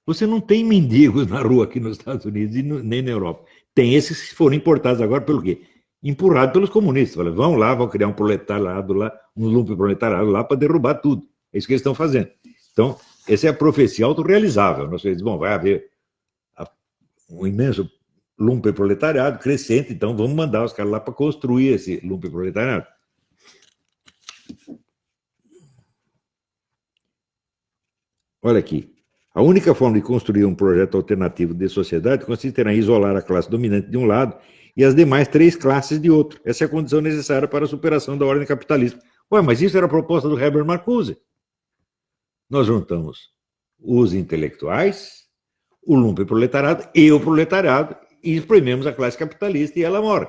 Você não tem mendigos na rua aqui nos Estados Unidos e nem na Europa. Tem esses que foram importados agora pelo quê? Empurrados pelos comunistas. Falaram, vão lá, vão criar um proletariado lá, um lumpenproletariado lá para derrubar tudo. É isso que eles estão fazendo. Então, essa é a profecia autorrealizável. Nós dizemos, bom, vai haver um imenso lumpenproletariado crescente, então vamos mandar os caras lá para construir esse lumpenproletariado. Olha aqui. A única forma de construir um projeto alternativo de sociedade consistirá em isolar a classe dominante de um lado e as demais 3 classes de outro. Essa é a condição necessária para a superação da ordem capitalista. Ué, mas isso era a proposta do Herbert Marcuse. Nós juntamos os intelectuais, o lumpenproletariado e o proletariado e exprimimos a classe capitalista e ela mora.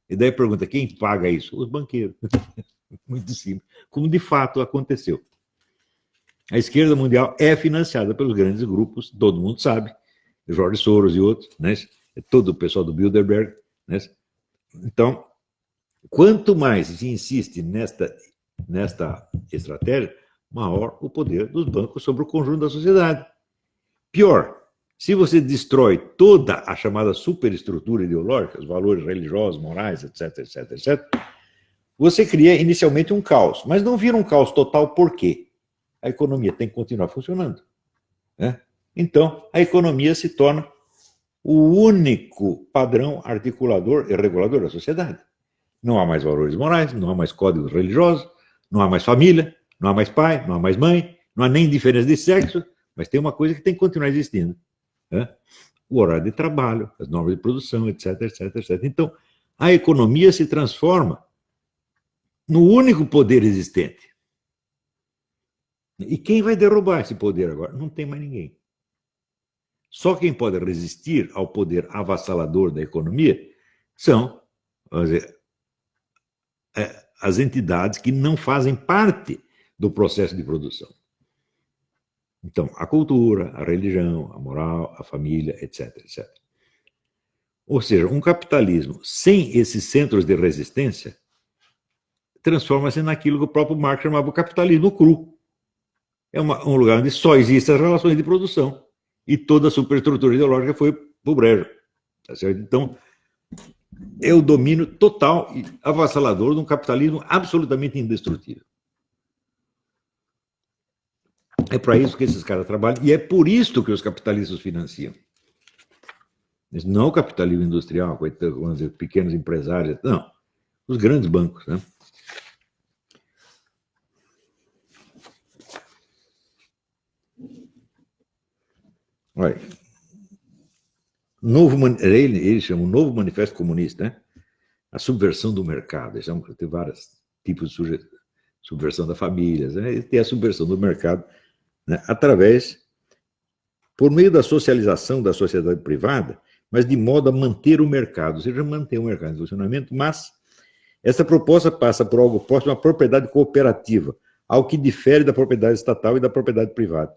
E daí pergunta, quem paga isso? Os banqueiros. Muito simples. Como de fato aconteceu. A esquerda mundial é financiada pelos grandes grupos, todo mundo sabe, George Soros e outros, né? Todo o pessoal do Bilderberg. Né? Então, quanto mais se insiste nesta estratégia, maior o poder dos bancos sobre o conjunto da sociedade. Pior, se você destrói toda a chamada superestrutura ideológica, os valores religiosos, morais, etc, etc, etc, você cria inicialmente um caos, mas não vira um caos total por quê? A economia tem que continuar funcionando. Né? Então, a economia se torna o único padrão articulador e regulador da sociedade. Não há mais valores morais, não há mais códigos religiosos, não há mais família, não há mais pai, não há mais mãe, não há nem diferença de sexo, mas tem uma coisa que tem que continuar existindo. Né? O horário de trabalho, as normas de produção, etc, etc, etc. Então, a economia se transforma no único poder existente. E quem vai derrubar esse poder agora? Não tem mais ninguém. Só quem pode resistir ao poder avassalador da economia são, vamos dizer, as entidades que não fazem parte do processo de produção. Então, a cultura, a religião, a moral, a família, etc, etc. Ou seja, um capitalismo sem esses centros de resistência transforma-se naquilo que o próprio Marx chamava o capitalismo cru. É um lugar onde só existem as relações de produção e toda a superestrutura ideológica foi para o brejo. Tá certo? Então, é o domínio total e avassalador de um capitalismo absolutamente indestrutível. É para isso que esses caras trabalham e é por isso que os capitalistas financiam. Não o capitalismo industrial, vamos dizer, pequenos empresários, não. Os grandes bancos, né? Olha, ele chama o Novo Manifesto Comunista, né? A subversão do mercado. Tem vários tipos de subversão da família, né? E tem a subversão do mercado, né? Por meio da socialização da sociedade privada, mas de modo a manter o mercado, ou seja, manter o mercado em funcionamento, mas essa proposta passa por algo próximo à propriedade cooperativa, algo que difere da propriedade estatal e da propriedade privada.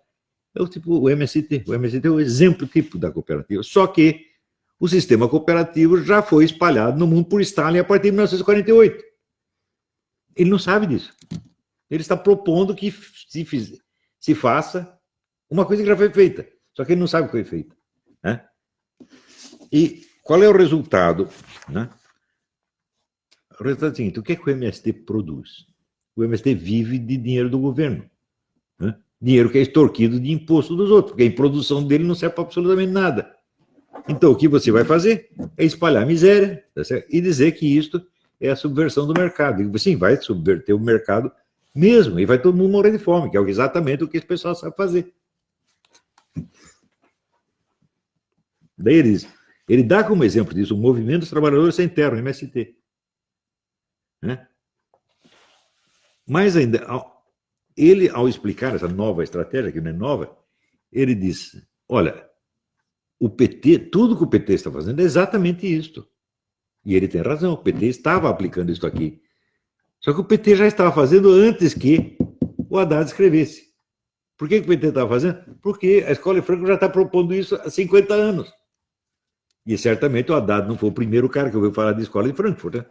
É o MST. O MST é o exemplo tipo da cooperativa. Só que o sistema cooperativo já foi espalhado no mundo por Stalin a partir de 1948. Ele não sabe disso. Ele está propondo que se faça uma coisa que já foi feita. Só que ele não sabe o que foi feita. Né? E qual é o resultado? Né? O resultado é o seguinte: o que é que o MST produz? O MST vive de dinheiro do governo. Né? Dinheiro que é extorquido de imposto dos outros, porque a produção dele não serve para absolutamente nada. Então, o que você vai fazer é espalhar a miséria, tá certo? E dizer que isto é a subversão do mercado. E, sim, vai subverter o mercado mesmo, e vai todo mundo morrer de fome, que é exatamente o que esse pessoal sabe fazer. Daí ele dá como exemplo disso o Movimento dos Trabalhadores Sem Terra, o MST. Né? Mais ainda, ele, ao explicar essa nova estratégia, que não é nova, ele diz, olha, o PT, tudo que o PT está fazendo é exatamente isto. E ele tem razão, o PT estava aplicando isso aqui. Só que o PT já estava fazendo antes que o Haddad escrevesse. Por que o PT estava fazendo? Porque a Escola de Frankfurt já está propondo isso há 50 anos. E certamente o Haddad não foi o primeiro cara que ouviu falar de Escola de Frankfurt. Né?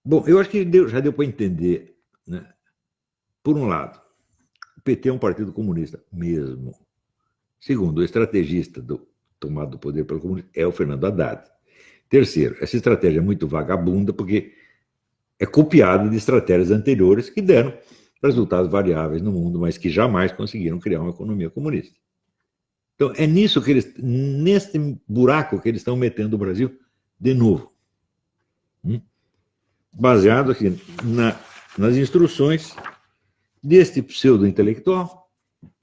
Bom, eu acho que já deu para entender, né? Por um lado, o PT é um partido comunista mesmo. Segundo, o estrategista tomado do poder pelo comunismo é o Fernando Haddad. Terceiro, essa estratégia é muito vagabunda porque é copiada de estratégias anteriores que deram resultados variáveis no mundo, mas que jamais conseguiram criar uma economia comunista. Então, é nisso que nesse buraco que eles estão metendo o Brasil de novo. Baseado aqui nas instruções deste pseudo-intelectual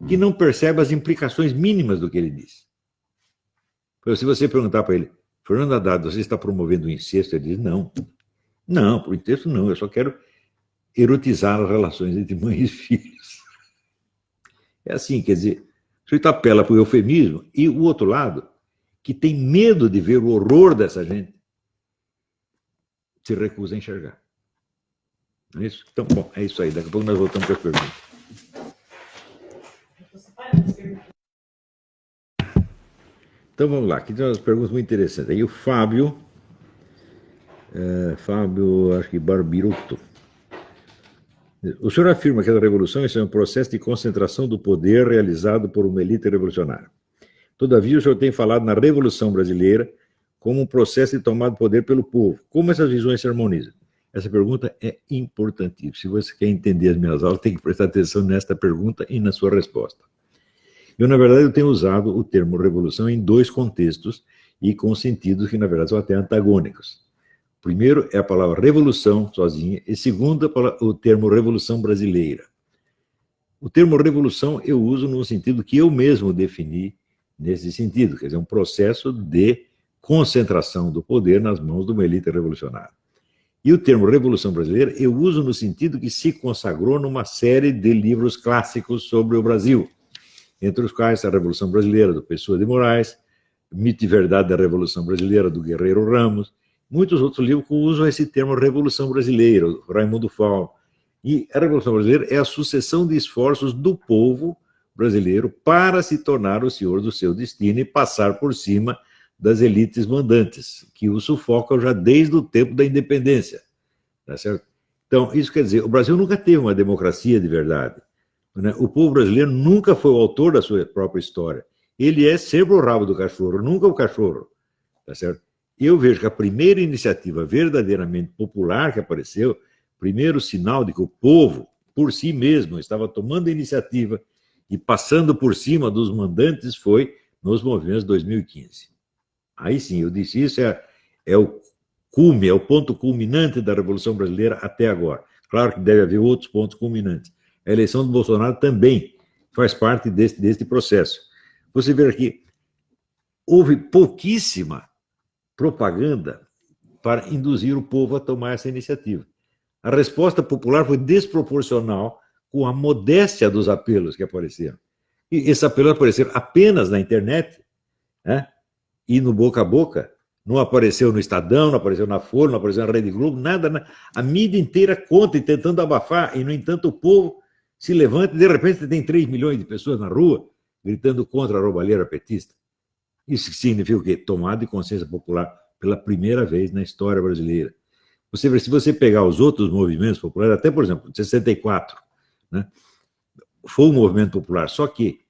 que não percebe as implicações mínimas do que ele diz. Se você perguntar para ele, Fernando Haddad, você está promovendo o incesto? Ele diz, não. Não, por incesto não, eu só quero erotizar as relações entre mãe e filhos. É assim, quer dizer, o sujeito apela para o eufemismo e o outro lado, que tem medo de ver o horror dessa gente, se recusa a enxergar. Não é isso? Então, bom, é isso aí. Daqui a pouco nós voltamos para as perguntas. Então vamos lá, aqui tem umas perguntas muito interessantes. Aí o Fábio, acho que Barbirotto. O senhor afirma que a revolução é um processo de concentração do poder realizado por uma elite revolucionária. Todavia, o senhor tem falado na Revolução Brasileira como um processo de tomada de poder pelo povo. Como essas visões se harmonizam? Essa pergunta é importantíssima. Se você quer entender as minhas aulas, tem que prestar atenção nesta pergunta e na sua resposta. Eu, na verdade, eu tenho usado o termo revolução em dois contextos e com sentidos que, na verdade, são até antagônicos. Primeiro é a palavra revolução sozinha, e segundo o termo revolução brasileira. O termo revolução eu uso no sentido que eu mesmo defini nesse sentido, quer dizer, um processo de concentração do poder nas mãos de uma elite revolucionária. E o termo revolução brasileira eu uso no sentido que se consagrou numa série de livros clássicos sobre o Brasil, entre os quais a Revolução Brasileira, do Pessoa de Moraes, Mito e Verdade da Revolução Brasileira, do Guerreiro Ramos, muitos outros livros que usam esse termo Revolução Brasileira, Raimundo Faul. E a Revolução Brasileira é a sucessão de esforços do povo brasileiro para se tornar o senhor do seu destino e passar por cima das elites mandantes, que o sufocam já desde o tempo da independência. Tá certo? Então, isso quer dizer, o Brasil nunca teve uma democracia de verdade. Né? O povo brasileiro nunca foi o autor da sua própria história. Ele é sempre o rabo do cachorro, nunca o cachorro. Tá certo? Eu vejo que a primeira iniciativa verdadeiramente popular que apareceu, primeiro sinal de que o povo, por si mesmo, estava tomando a iniciativa e passando por cima dos mandantes, foi nos movimentos de 2015. Aí sim, eu disse, isso é o cume, é o ponto culminante da Revolução Brasileira até agora. Claro que deve haver outros pontos culminantes. A eleição do Bolsonaro também faz parte deste processo. Você vê aqui, houve pouquíssima propaganda para induzir o povo a tomar essa iniciativa. A resposta popular foi desproporcional com a modéstia dos apelos que apareceram. E esses apelos apareceram apenas na internet, né? E no boca a boca. Não apareceu no Estadão, não apareceu na Folha, não apareceu na Rede Globo, nada. A mídia inteira conta e tentando abafar, e, no entanto, o povo se levanta e, de repente, você tem 3 milhões de pessoas na rua gritando contra a roubalheira petista. Isso significa o quê? Tomada de consciência popular pela primeira vez na história brasileira. Você vê, se você pegar os outros movimentos populares, até, por exemplo, 64, né, foi um movimento popular, só que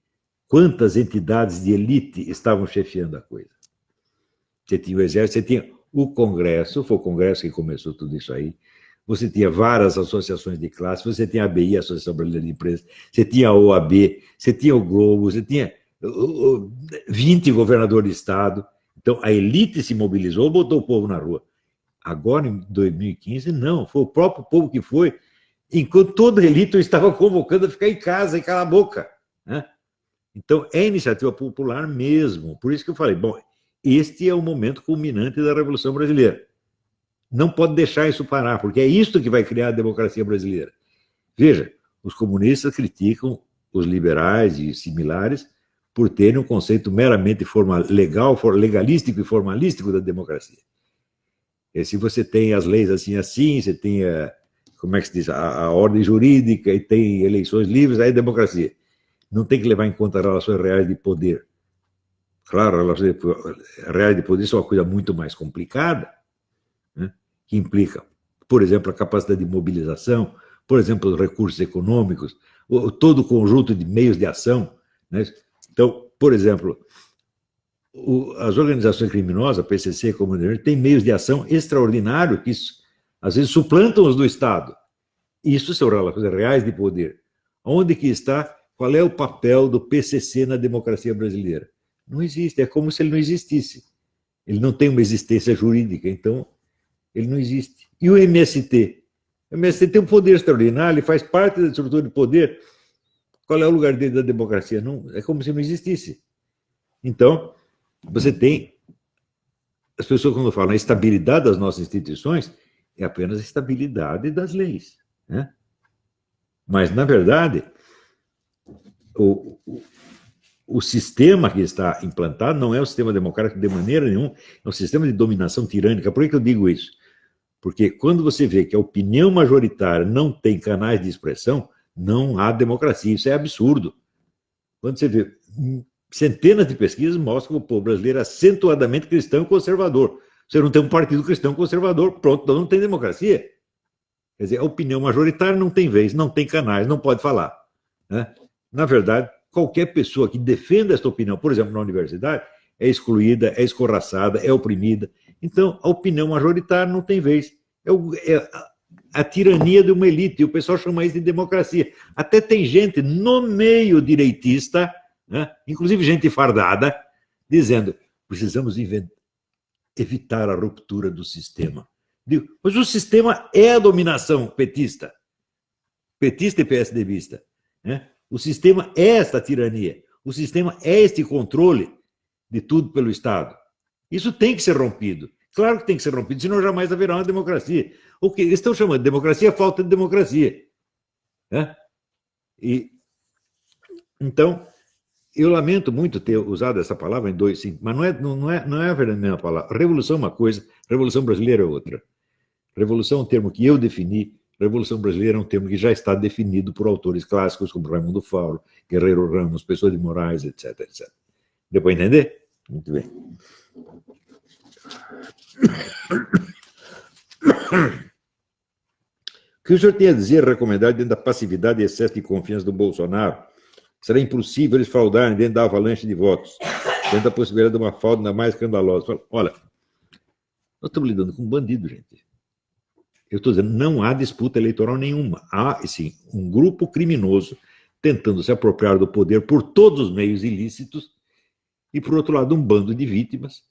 quantas entidades de elite estavam chefiando a coisa? Você tinha o Exército, você tinha o Congresso, foi o Congresso que começou tudo isso aí, você tinha várias associações de classe, você tinha a ABI, a Associação Brasileira de Empresas, você tinha a OAB, você tinha o Globo, você tinha 20 governadores de Estado. Então, a elite se mobilizou, botou o povo na rua. Agora, em 2015, não, foi o próprio povo que foi, enquanto toda a elite estava convocando a ficar em casa e calar a boca, né? Então, é iniciativa popular mesmo. Por isso que eu falei, bom, este é o momento culminante da Revolução Brasileira. Não pode deixar isso parar, porque é isso que vai criar a democracia brasileira. Veja, os comunistas criticam os liberais e similares por terem um conceito meramente legalístico e formalístico da democracia. E se você tem as leis assim, você tem como é que se diz, a ordem jurídica e tem eleições livres, aí é democracia. Não tem que levar em conta relações reais de poder. Claro, relações reais de poder são uma coisa muito mais complicada, né, que implica, por exemplo, a capacidade de mobilização, por exemplo, os recursos econômicos, todo o conjunto de meios de ação, né? Então, por exemplo, as organizações criminosas, PCC, Comunidade, têm meios de ação extraordinários que, às vezes, suplantam os do Estado. Isso são relações reais de poder. Onde que está, qual é o papel do PCC na democracia brasileira? Não existe, é como se ele não existisse. Ele não tem uma existência jurídica, então ele não existe. E o MST? O MST tem um poder extraordinário, ele faz parte da estrutura de poder. Qual é o lugar dele da democracia? Não, é como se não existisse. Então, você tem... As pessoas, quando falam a estabilidade das nossas instituições, é apenas a estabilidade das leis, né? Mas, na verdade, o, o sistema que está implantado não é um sistema democrático de maneira nenhuma, é um sistema de dominação tirânica. Por que eu digo isso? Porque quando você vê que a opinião majoritária não tem canais de expressão, não há democracia. Isso é absurdo. Quando você vê centenas de pesquisas mostram que o povo brasileiro é acentuadamente cristão e conservador. Você não tem um partido cristão conservador, pronto, então não tem democracia. Quer dizer, a opinião majoritária não tem vez, não tem canais, não pode falar. Né? Na verdade, qualquer pessoa que defenda esta opinião, por exemplo, na universidade, é excluída, é escorraçada, é oprimida. Então, a opinião majoritária não tem vez. É a tirania de uma elite, e o pessoal chama isso de democracia. Até tem gente no meio direitista, né, inclusive gente fardada, dizendo, precisamos evitar a ruptura do sistema. Digo, mas o sistema é a dominação petista e PSDBista. Né? O sistema é esta tirania. O sistema é este controle de tudo pelo Estado. Isso tem que ser rompido. Claro que tem que ser rompido, senão jamais haverá uma democracia. O que eles estão chamando de democracia é falta de democracia. Né? Então, eu lamento muito ter usado essa palavra em 2.5, mas não é a verdadeira palavra. Revolução é uma coisa, Revolução Brasileira é outra. Revolução é um termo que eu defini, Revolução Brasileira é um termo que já está definido por autores clássicos como Raimundo Fauro, Guerreiro Ramos, Pessoa de Moraes, etc, etc. Deu para entender? Muito bem. O que o senhor tem a dizer, recomendar dentro da passividade e excesso de confiança do Bolsonaro? Será impossível eles fraudarem dentro da avalanche de votos, dentro da possibilidade de uma fraude ainda mais escandalosa. Olha, nós estamos lidando com um bandido, gente. Eu estou dizendo, não há disputa eleitoral nenhuma. Há, sim, um grupo criminoso tentando se apropriar do poder por todos os meios ilícitos e, por outro lado, um bando de vítimas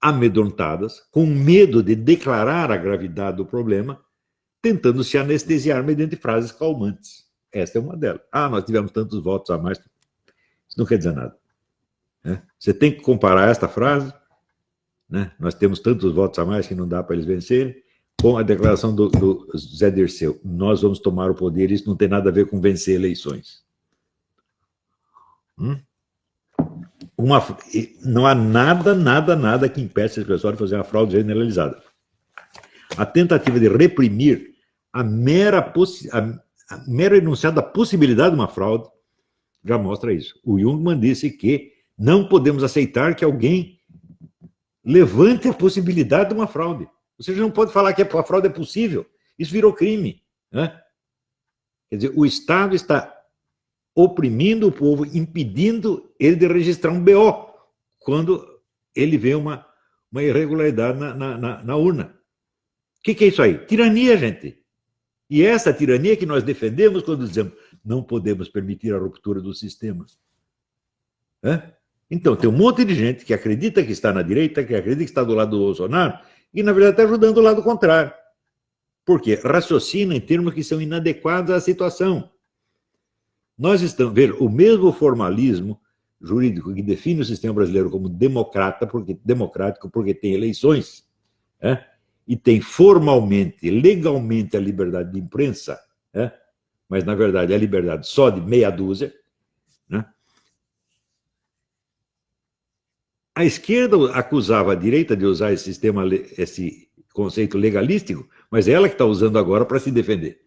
amedrontadas, com medo de declarar a gravidade do problema, tentando se anestesiar mediante frases calmantes. Esta é uma delas. Ah, nós tivemos tantos votos a mais. Isso não quer dizer nada. Né? Você tem que comparar esta frase, né? Nós temos tantos votos a mais que não dá para eles vencerem, com a declaração do Zé Dirceu. Nós vamos tomar o poder, isso não tem nada a ver com vencer eleições. Não há nada que impeça esse pessoal de fazer uma fraude generalizada. A tentativa de reprimir a mero enunciado da possibilidade de uma fraude já mostra isso. O Jungmann disse que não podemos aceitar que alguém levante a possibilidade de uma fraude. Você não pode falar que a fraude é possível. Isso virou crime. Né? Quer dizer, o Estado está oprimindo o povo, impedindo ele de registrar um BO quando ele vê uma irregularidade na urna. O que é isso aí? Tirania, gente. E é essa tirania que nós defendemos quando dizemos não podemos permitir a ruptura do sistema. Então, tem um monte de gente que acredita que está na direita, que acredita que está do lado do Bolsonaro, e, na verdade, está ajudando o lado contrário. Por quê? Raciocina em termos que são inadequados à situação. Nós estamos vendo o mesmo formalismo jurídico que define o sistema brasileiro como democrático porque tem eleições, e tem formalmente, legalmente a liberdade de imprensa, mas, na verdade, é a liberdade só de meia dúzia. A esquerda acusava a direita de usar esse conceito legalístico, mas é ela que está usando agora para se defender,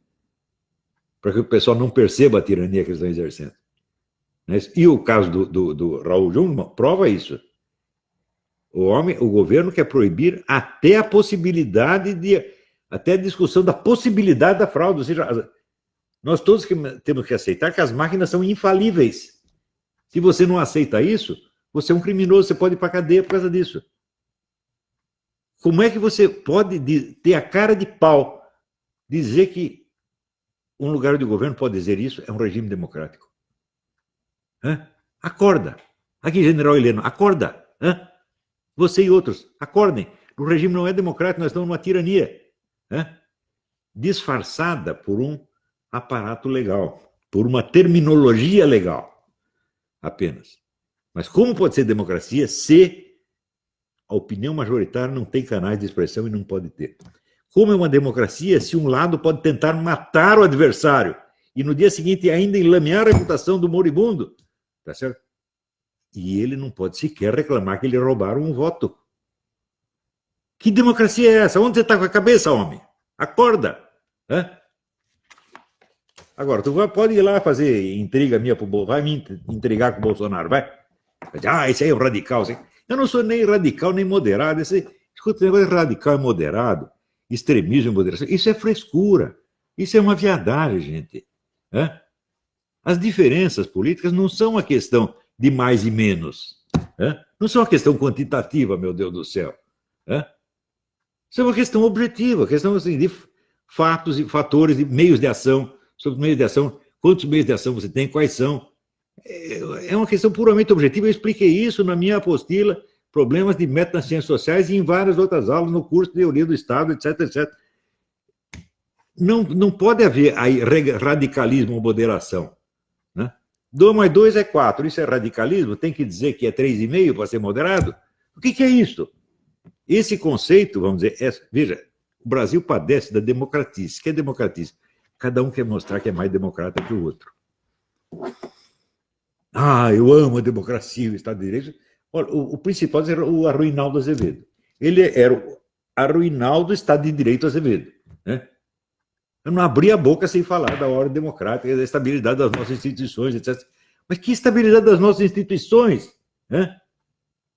para que o pessoal não perceba a tirania que eles estão exercendo. E o caso do Raul Jungmann prova isso. O governo quer proibir até a possibilidade até a discussão da possibilidade da fraude. Ou seja, nós todos temos que aceitar que as máquinas são infalíveis. Se você não aceita isso, você é um criminoso, você pode ir para a cadeia por causa disso. Como é que você pode ter a cara de pau dizer que um lugar de governo pode dizer isso? É um regime democrático. Acorda. Aqui, general Heleno, acorda. Você e outros, acordem. O regime não é democrático, nós estamos numa tirania. Disfarçada por um aparato legal, por uma terminologia legal, apenas. Mas como pode ser democracia se a opinião majoritária não tem canais de expressão e não pode ter? Como é uma democracia se um lado pode tentar matar o adversário e no dia seguinte ainda enlamear a reputação do moribundo, tá certo? E ele não pode sequer reclamar que lhe roubaram um voto. Que democracia é essa? Onde você está com a cabeça, homem? Acorda! Hã? Agora, tu pode ir lá fazer intriga minha pro Bolsonaro, vai me intrigar com o Bolsonaro, vai. Esse aí é o radical. Eu não sou nem radical nem moderado. Escuta, o negócio radical e moderado, extremismo e moderação, isso é frescura. Isso é uma viadagem, gente. Hã? As diferenças políticas não são uma questão de mais e menos. Hã? Não são uma questão quantitativa, meu Deus do céu. Hã? Isso é uma questão objetiva, questão assim, de fatos e fatores, de meios de ação, sobre meios de ação, quantos meios de ação você tem, quais são. É uma questão puramente objetiva. Eu expliquei isso na minha apostila, Problemas de Método nas Ciências Sociais, e em várias outras aulas, no curso de Teoria do Estado, etc, etc. Não pode haver aí radicalismo ou moderação. Né? 2 mais 2 é 4. Isso é radicalismo? Tem que dizer que é 3,5 para ser moderado? O que é isso? Esse conceito, vamos dizer, veja, o Brasil padece da democratice. O que é democratice? Cada um quer mostrar que é mais democrata que o outro. Eu amo a democracia, o Estado de Direito. Olha, o principal era o Arruinaldo Azevedo. Ele era o Arruinaldo Estado de Direito Azevedo. Né? Eu não abria a boca sem falar da ordem democrática, da estabilidade das nossas instituições, etc. Mas que estabilidade das nossas instituições? Né?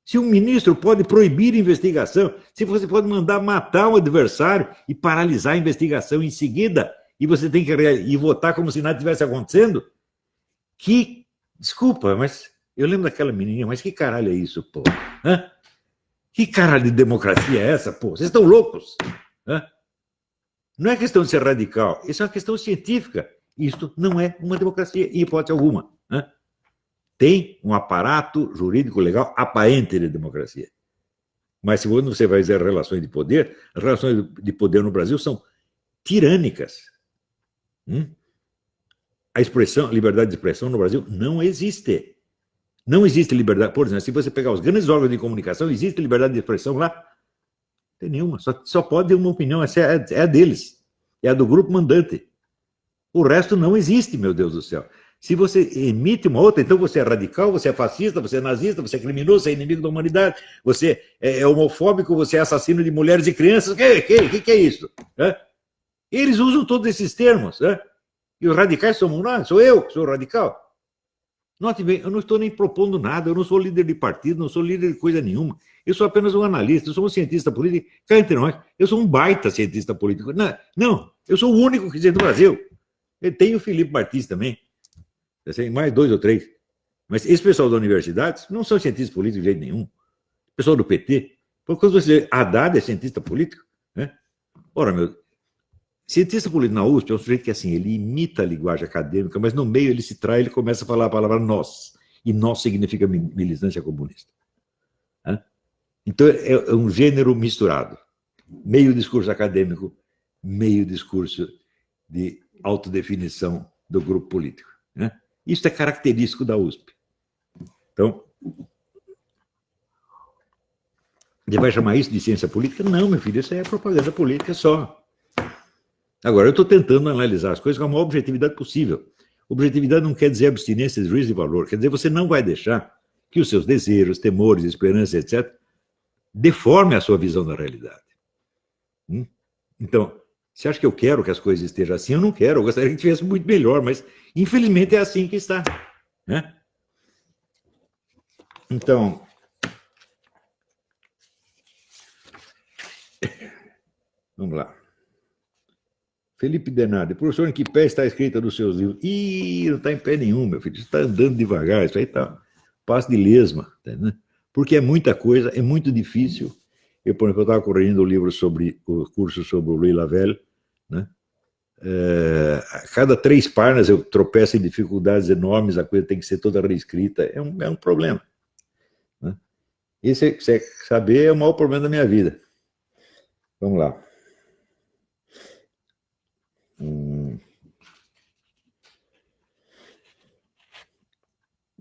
Se um ministro pode proibir investigação, se você pode mandar matar um adversário e paralisar a investigação em seguida, e você tem que ir votar como se nada tivesse acontecendo, desculpa, mas eu lembro daquela menininha, mas que caralho é isso, pô? Hã? Que caralho de democracia é essa, pô? Vocês estão loucos? Hã? Não é questão de ser radical, isso é uma questão científica. Isto não é uma democracia, em hipótese alguma. Hã? Tem um aparato jurídico legal aparente de democracia. Mas se você vai ver relações de poder, as relações de poder no Brasil são tirânicas. A liberdade de expressão no Brasil não existe. Não existe liberdade. Por exemplo, se você pegar os grandes órgãos de comunicação, existe liberdade de expressão lá? Não tem nenhuma. Só pode ter uma opinião, essa é a deles. É a do grupo mandante. O resto não existe, meu Deus do céu. Se você emite uma outra, então você é radical, você é fascista, você é nazista, você é criminoso, você é inimigo da humanidade, você é homofóbico, você é assassino de mulheres e crianças. O que é isso? Eles usam todos esses termos. E os radicais somos nós, sou eu que sou radical. Note bem, eu não estou nem propondo nada, eu não sou líder de partido, não sou líder de coisa nenhuma. Eu sou apenas um analista, eu sou um cientista político. Cá entre nós, eu sou um baita cientista político. Não, eu sou o único que existe no Brasil. Tem o Felipe Martins também. Mais 2 ou 3. Mas esse pessoal da universidade não são cientistas políticos de jeito nenhum. O pessoal do PT. Porque quando você diz Haddad é cientista político, né? Ora, cientista político na USP é um sujeito que, assim, ele imita a linguagem acadêmica, mas no meio ele se trai, ele começa a falar a palavra nós. E nós significa militância comunista. Então é um gênero misturado. Meio discurso acadêmico, meio discurso de autodefinição do grupo político. Né? Isso é característico da USP. Então, você vai chamar isso de ciência política? Não, meu filho, isso é propaganda política só. Agora, eu estou tentando analisar as coisas com a maior objetividade possível. Objetividade não quer dizer abstinência de juízo de valor, quer dizer, você não vai deixar que os seus desejos, temores, esperanças, etc., deformem a sua visão da realidade. Então, você acha que eu quero que as coisas estejam assim? Eu não quero, eu gostaria que estivesse muito melhor, mas infelizmente é assim que está. Né? Então, vamos lá. Felipe Denardi, professor, em que pé está escrita nos seus livros? Não está em pé nenhum, meu filho, você está andando devagar, isso aí está passo de lesma, né? Porque é muita coisa, é muito difícil. Eu, por exemplo, estava correndo o curso sobre o Louis Lavelle, né? A cada 3 páginas eu tropeço em dificuldades enormes, a coisa tem que ser toda reescrita, é um problema. Né? Esse, saber, é o maior problema da minha vida. Vamos lá.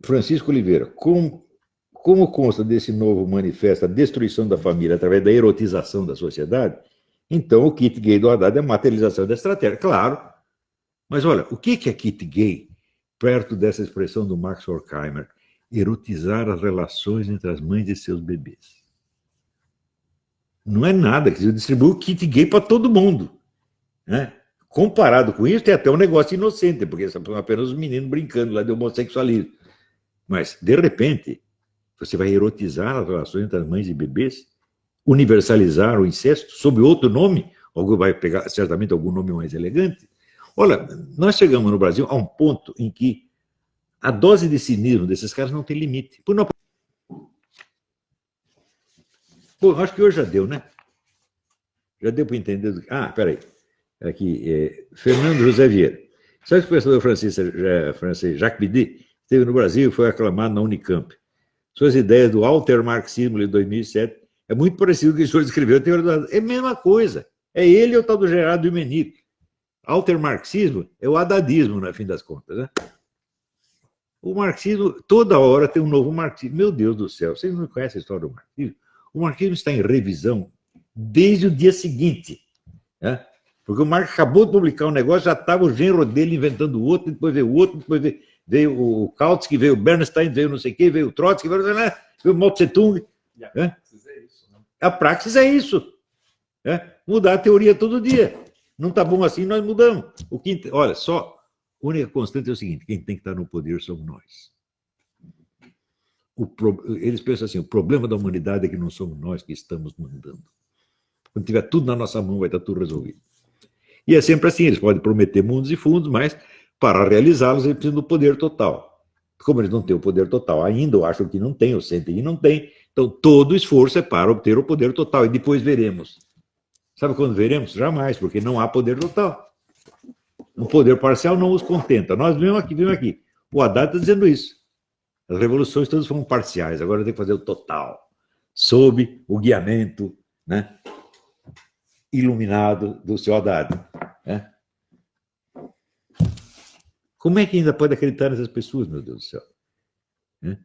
Francisco Oliveira, como consta desse novo manifesto a destruição da família através da erotização da sociedade, então o kit gay do Haddad é a materialização da estratégia. Claro, Mas olha, o que é kit gay, perto dessa expressão do Max Horkheimer? Erotizar as relações entre as mães e seus bebês. Não é nada, que distribui o kit gay para todo mundo. Né? Comparado com isso, tem até um negócio inocente, porque são apenas os meninos brincando lá de homossexualismo. Mas, de repente, você vai erotizar as relações entre as mães e bebês, universalizar o incesto sob outro nome, alguém vai pegar certamente algum nome mais elegante. Olha, nós chegamos no Brasil a um ponto em que a dose de cinismo desses caras não tem limite. Pô, acho que hoje já deu, né? Já deu para entender. Ah, peraí. Aqui, Fernando José Vieira. Sabe que o professor francês Jacques Bidet esteve no Brasil e foi aclamado na Unicamp. Suas ideias do altermarxismo de 2007 é muito parecido com o que o senhor escreveu. É a mesma coisa. É ele ou o tal do Gerardo Imenic. Altermarxismo é o hadadismo, no fim das contas. Né? O marxismo, toda hora tem um novo marxismo. Meu Deus do céu, vocês não conhecem a história do marxismo? O marxismo está em revisão desde o dia seguinte. Né? Porque o Marx acabou de publicar um negócio, já estava o genro dele inventando outro, depois veio o outro, depois veio o Kautsky, veio o Bernstein, veio não sei o quê, veio o Trotsky, veio o Mao Tse-tung. E a praxis é isso. Né? A praxis é isso. Mudar a teoria todo dia. Não está bom assim, nós mudamos. Olha, só, a única constante é o seguinte, quem tem que estar no poder somos nós. Eles pensam assim, o problema da humanidade é que não somos nós que estamos mandando. Quando tiver tudo na nossa mão, vai estar tudo resolvido. E é sempre assim, eles podem prometer mundos e fundos, mas para realizá-los eles precisam do poder total. Como eles não têm o poder total ainda, ou acham que não tem, ou sentem que não tem, então todo esforço é para obter o poder total, e depois veremos. Sabe quando veremos? Jamais, porque não há poder total. O poder parcial não os contenta. Nós vimos aqui. O Haddad está dizendo isso. As revoluções todas foram parciais, agora tem que fazer o total, sob o guiamento, né, iluminado do seu Haddad. Né? Como é que ainda pode acreditar nessas pessoas, meu Deus do céu? Né?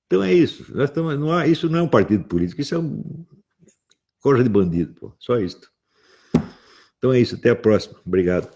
Então é isso. Isso não é um partido político, isso é um corja de bandido, pô. Só isso. Então é isso, até a próxima. Obrigado.